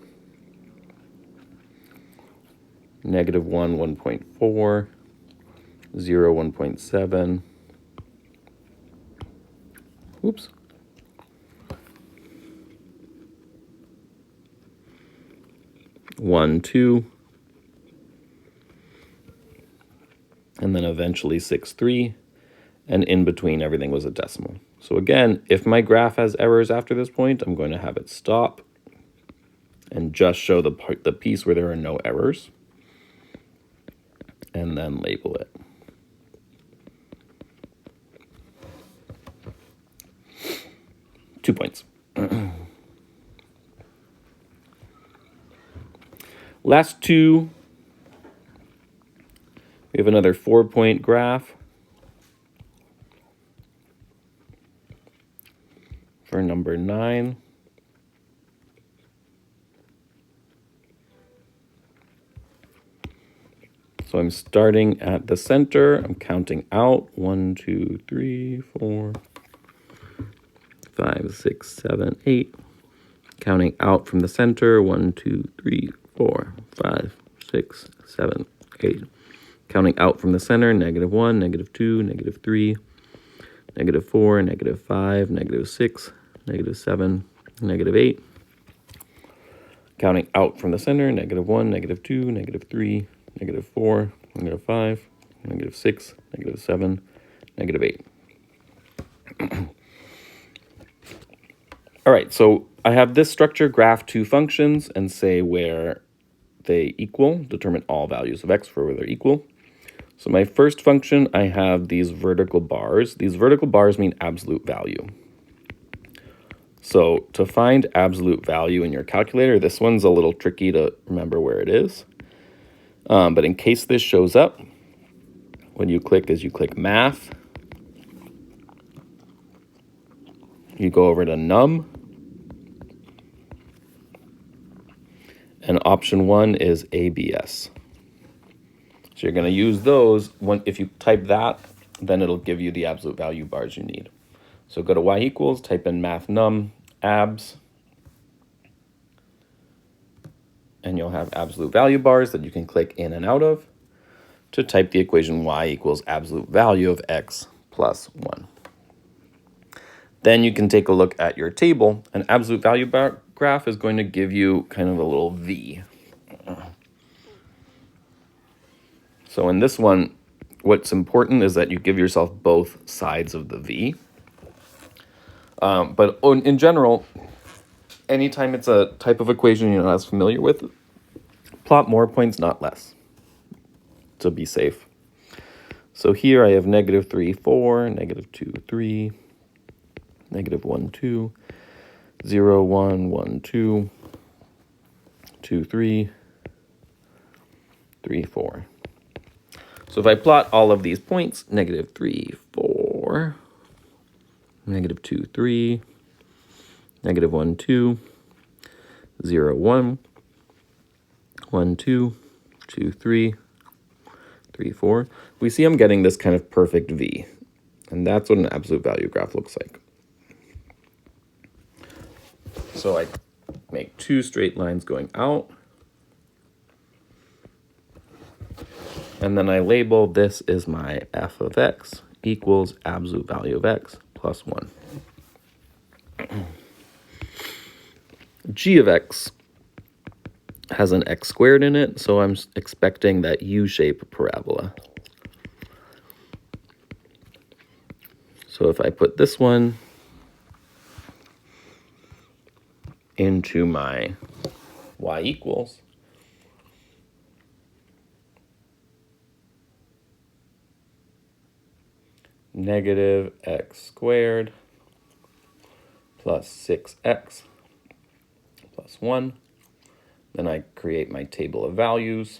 -1, 1.4. 0, 1.7. Oops. One, 2. And then eventually 6, 3. And in between, everything was a decimal. So again, if my graph has errors after this point, I'm going to have it stop and just show the piece where there are no errors, and then label it. Two points. Last two, we have another 4-point graph for number 9. So I'm starting at the center. I'm counting out 1, 2, 3, 4, 5, 6, 7, 8. Counting out from the center 1, 2, 3, 4, 5, 6, 7, 8. Counting out from the center, -1, -2, -3, -4, -5, -6, -7, -8. Counting out from the center, -1, -2, -3, -4, -5, -6, -7, -8. All right, so I have this structure graph two functions and say where they equal, determine all values of x for where they're equal. So my first function, I have these vertical bars. These vertical bars mean absolute value. So to find absolute value in your calculator, this one's a little tricky to remember where it is. But in case this shows up, what you click is you click math. You go over to num. And option 1 is ABS. So you're going to use those. If you type that, then it'll give you the absolute value bars you need. So go to y equals, type in math num, abs, and you'll have absolute value bars that you can click in and out of to type the equation y equals absolute value of x plus 1. Then you can take a look at your table. An absolute value bar graph is going to give you kind of a little V. So in this one, what's important is that you give yourself both sides of the V. But in general, anytime it's a type of equation you're not as familiar with, plot more points, not less, to be safe. So here I have -3, 4, -2, 3, -1, 2, 0, 1, 1, 2, 2, 3, 3, 4. So if I plot all of these points, -3, 4, -2, 3, -1, 2, 0, 1, 1, 2, 2, 3, 3, 4. We see I'm getting this kind of perfect V. And that's what an absolute value graph looks like. So I make two straight lines going out. And then I label this is my f of x equals absolute value of x plus 1. G of x has an x squared in it, so I'm expecting that U-shape parabola. So if I put this one into my y equals, negative x squared plus 6x plus 1. Then I create my table of values.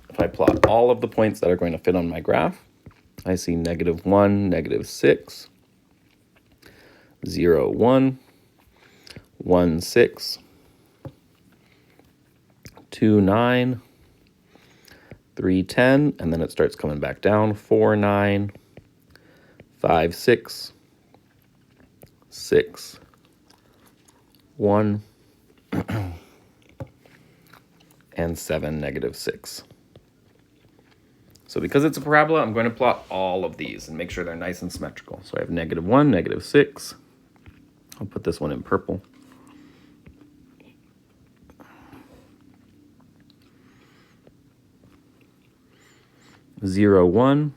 If I plot all of the points that are going to fit on my graph, I see -1, -6, 0, 1, 1, 6, 2, 9, 3, 10, and then it starts coming back down, 4, 9, 5, 6, 6, 1, and 7, -6. So because it's a parabola, I'm going to plot all of these and make sure they're nice and symmetrical. So I have -1, -6. I'll put this one in purple. Zero, 1,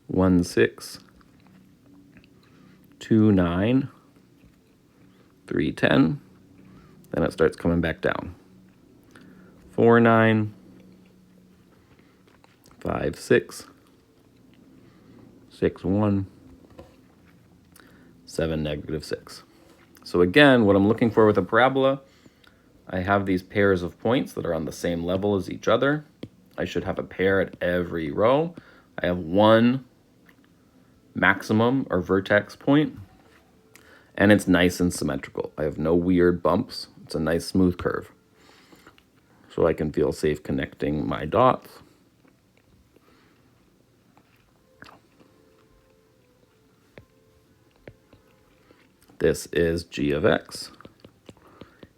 1, 6, 2, 9, 3, 10. Then it starts coming back down. 4, 9, 5, 6, 6, 1, 7, -6. So again, what I'm looking for with a parabola, I have these pairs of points that are on the same level as each other. I should have a pair at every row. I have one maximum or vertex point, and it's nice and symmetrical. I have no weird bumps. It's a nice smooth curve. So I can feel safe connecting my dots. This is g of x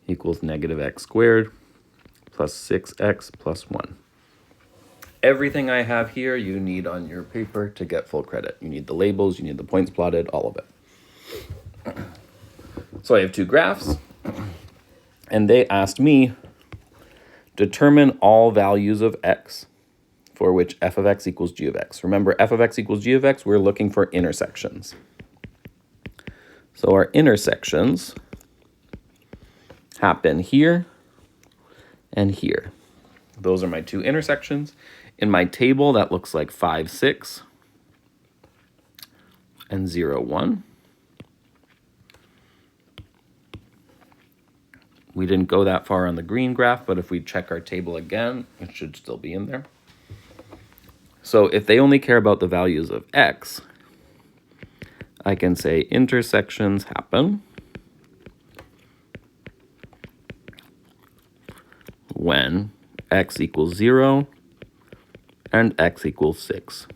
equals -x squared plus 6x plus 1. Everything I have here you need on your paper to get full credit. You need the labels, you need the points plotted, all of it. So I have two graphs, and they asked me, determine all values of x for which f of x equals g of x. Remember, f of x equals g of x, we're looking for intersections. So our intersections happen here and here. Those are my two intersections. In my table, that looks like 5, 6, and 0, 1. We didn't go that far on the green graph, but if we check our table again, it should still be in there. So if they only care about the values of x, I can say intersections happen when x equals 0 and x equals 6.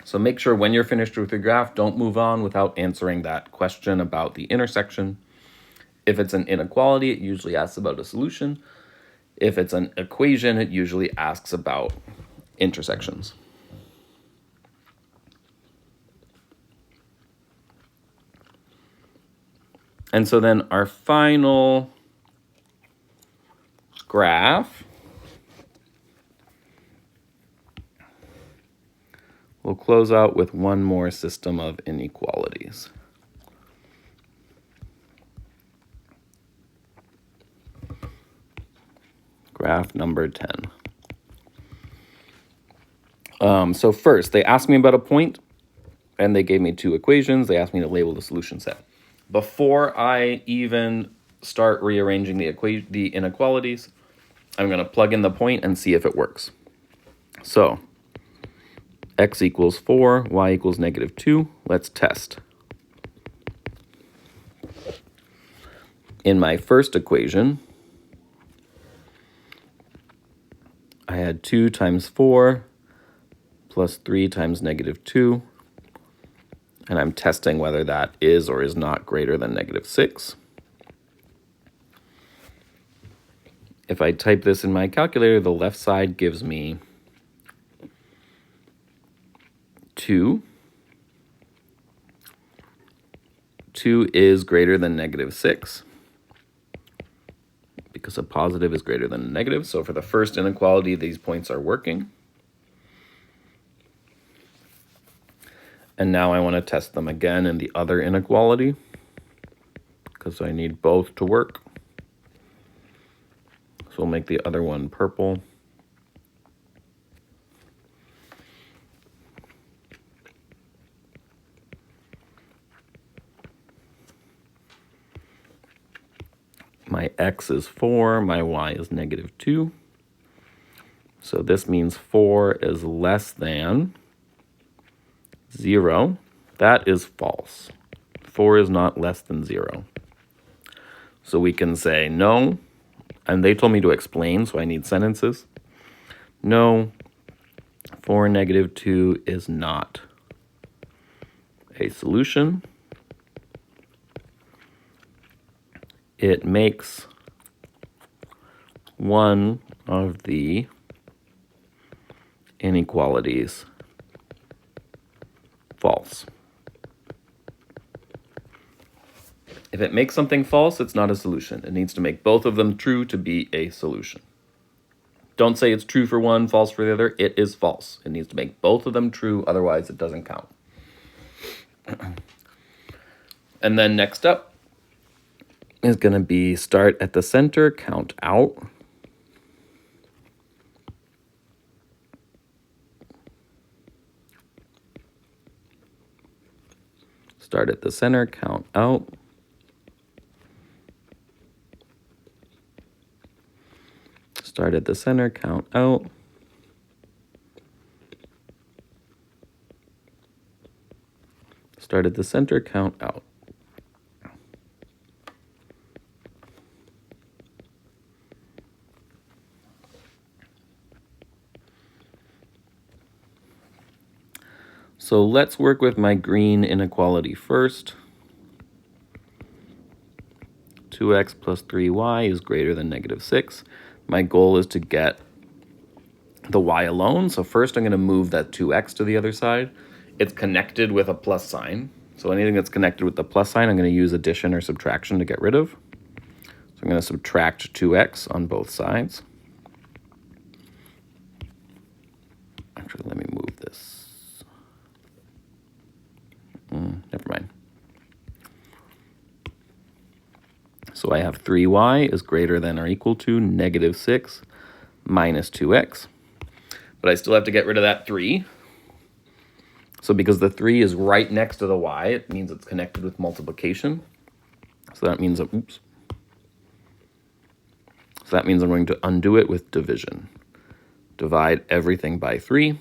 So make sure when you're finished with your graph, don't move on without answering that question about the intersection. If it's an inequality, it usually asks about a solution. If it's an equation, it usually asks about intersections. And so then our final graph, we'll close out with one more system of inequalities. Graph number 10. So first, they asked me about a point, and they gave me two equations. They asked me to label the solution set. Before I even start rearranging the inequalities, I'm going to plug in the point and see if it works. So x equals 4, y equals -2. Let's test. In my first equation, I had 2 times 4 plus 3 times -2. And I'm testing whether that is or is not greater than -6. If I type this in my calculator, the left side gives me 2. 2 is greater than -6 because a positive is greater than a negative. So for the first inequality, these points are working. And now I want to test them again in the other inequality because I need both to work. So we'll make the other one purple. My x is 4, my y is -2. So this means 4 is less than 0. That is false. 4 is not less than 0. So we can say no, and they told me to explain, so I need sentences. No, 4 -2 is not a solution. It makes one of the inequalities false. If it makes something false, it's not a solution. It needs to make both of them true to be a solution. Don't say it's true for one, false for the other. It is false. It needs to make both of them true, otherwise it doesn't count. And then next up is going to be start at the center, count out. Start at the center, count out. Start at the center, count out. Start at the center, count out. So let's work with my green inequality first. 2x plus 3y is greater than -6. My goal is to get the y alone. So first I'm going to move that 2x to the other side. It's connected with a plus sign. So anything that's connected with the plus sign, I'm going to use addition or subtraction to get rid of. So I'm going to subtract 2x on both sides. Actually, let me move this. Never mind. So I have 3y is greater than or equal to -6 minus 2x. But I still have to get rid of that 3. So because the 3 is right next to the y, it means it's connected with multiplication. So that means that, oops. So that means I'm going to undo it with division. Divide everything by 3.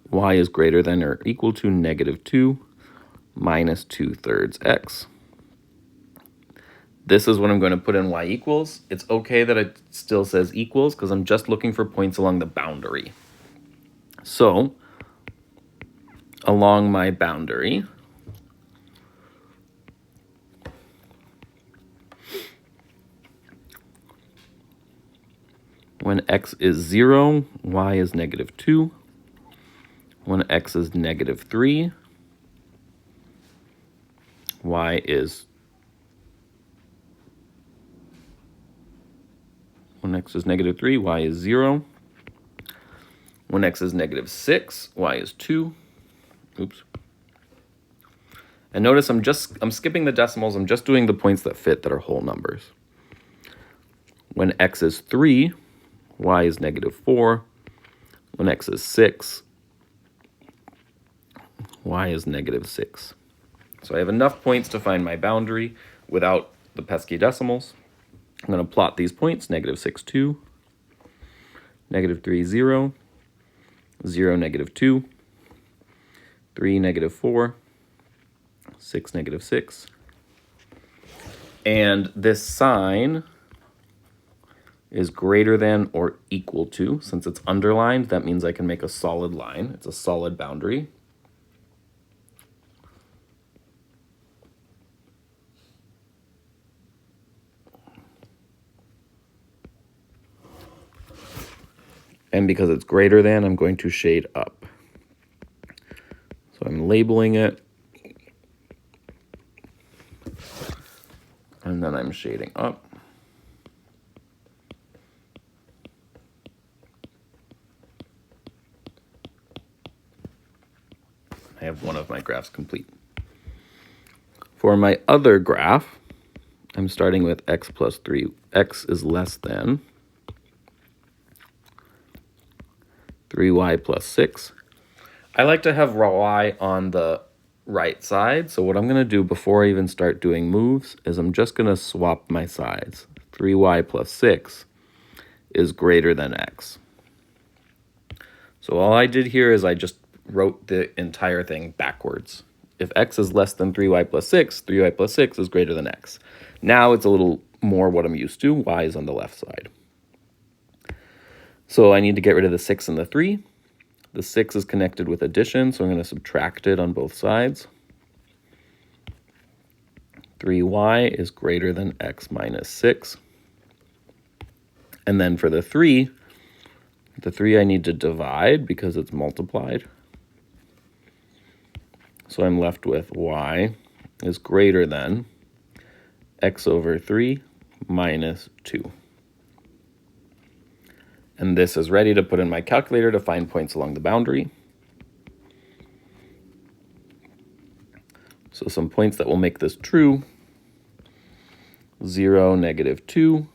Y is greater than or equal to -2 minus 2/3 x. This is what I'm going to put in y equals. It's okay that it still says equals because I'm just looking for points along the boundary. So, along my boundary, when x is 0, y is -2. When x is -3, y is, when x is -3, y is 0. When x is -6, y is 2. Oops. And notice I'm skipping the decimals. I'm just doing the points that fit that are whole numbers. When x is 3, y is -4. When x is 6, y is -6. So I have enough points to find my boundary without the pesky decimals. I'm going to plot these points, -6, 2, -3, 0, 0, -2, 3, -4, 6, -6. And this sign is greater than or equal to. Since it's underlined, that means I can make a solid line. It's a solid boundary. And because it's greater than, I'm going to shade up. So I'm labeling it And then I'm shading up. I have one of my graphs complete. For my other graph, I'm starting with x plus 3. X is less than 3y plus 6. I like to have y on the right side. So what I'm going to do before I even start doing moves is I'm just going to swap my sides. 3y plus 6 is greater than x. So all I did here is I just wrote the entire thing backwards. If x is less than 3y plus 6, 3y plus 6 is greater than x. Now it's a little more what I'm used to. Y is on the left side. So I need to get rid of the 6 and the 3. The 6 is connected with addition, so I'm going to subtract it on both sides. 3y is greater than x minus 6. And then for the 3 I need to divide because it's multiplied. So I'm left with y is greater than x over 3 minus 2. And this is ready to put in my calculator to find points along the boundary. So some points that will make this true: 0, -2,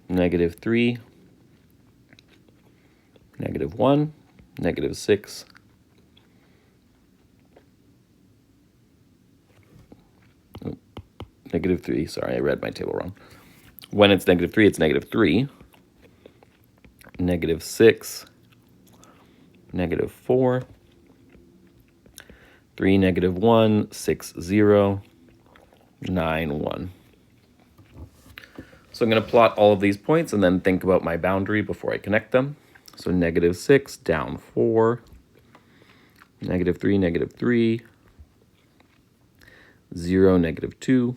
-3, -1, -6, -3, sorry, I read my table wrong. When it's -3, it's -3, -6, -4, 3, -1, 6, 0, 9, 1. So I'm going to plot all of these points and then think about my boundary before I connect them. So -6, down 4, -3, -3, 0, -2,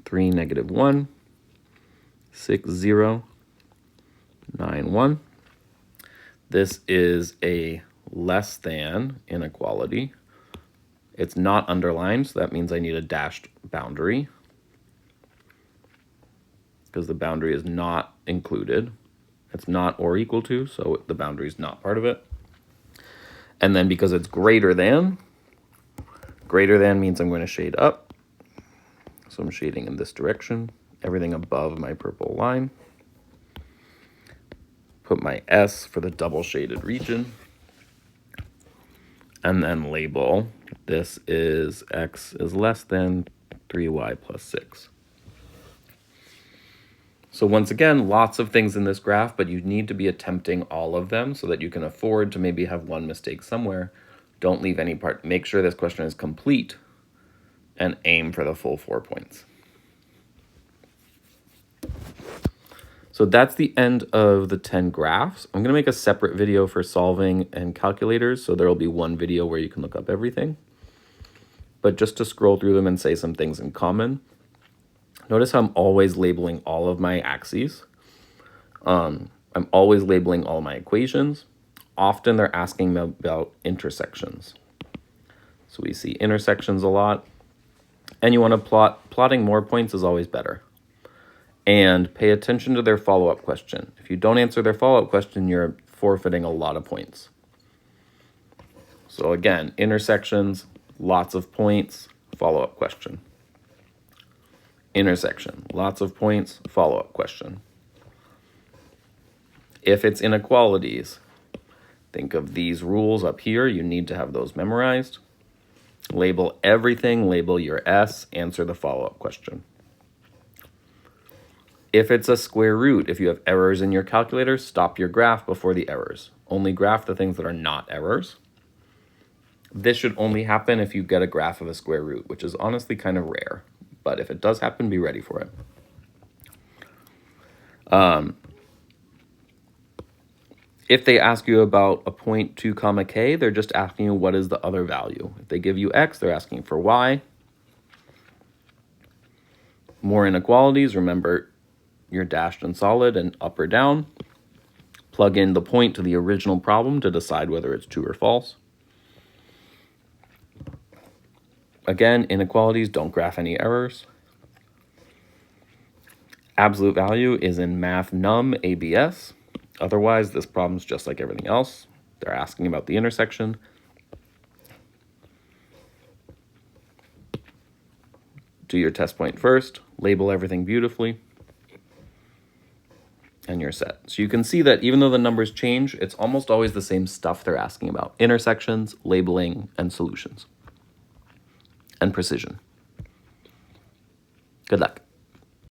3, -1, 6, 0, 9, 1. This is a less than inequality. It's not underlined, so that means I need a dashed boundary because the boundary is not included. It's not or equal to, so the boundary is not part of it. And then because it's greater than means I'm going to shade up. So I'm shading in this direction, everything above my purple line. Put my S for the double shaded region. And then label this is x is less than 3y plus 6. So once again, lots of things in this graph, but you need to be attempting all of them so that you can afford to maybe have one mistake somewhere. Don't leave any part. Make sure this question is complete and aim for the full 4 points. So that's the end of the 10 graphs. I'm going to make a separate video for solving and calculators, so there will be one video where you can look up everything. But just to scroll through them and say some things in common, notice how I'm always labeling all of my axes. I'm always labeling all my equations. Often they're asking me about intersections. So we see intersections a lot. And you want to plotting more points is always better. And pay attention to their follow-up question. If you don't answer their follow-up question, you're forfeiting a lot of points. So again, intersections, lots of points, follow-up question. Intersection, lots of points, follow-up question. If it's inequalities, think of these rules up here. You need to have those memorized. Label everything, label your S, answer the follow-up question. If it's a square root, if you have errors in your calculator, stop your graph before the errors. Only graph the things that are not errors. This should only happen if you get a graph of a square root, which is honestly kind of rare. But if it does happen, be ready for it. If they ask you about a point 2 comma k, they're just asking you what is the other value. If they give you x, they're asking for y. More inequalities, remember you're dashed and solid and up or down. Plug in the point to the original problem to decide whether it's true or false. Again, inequalities, don't graph any errors. Absolute value is in math num ABS. Otherwise, this problem's just like everything else. They're asking about the intersection. Do your test point first, label everything beautifully, and you're set. So you can see that even though the numbers change, it's almost always the same stuff they're asking about: intersections, labeling, and solutions, and precision. Good luck.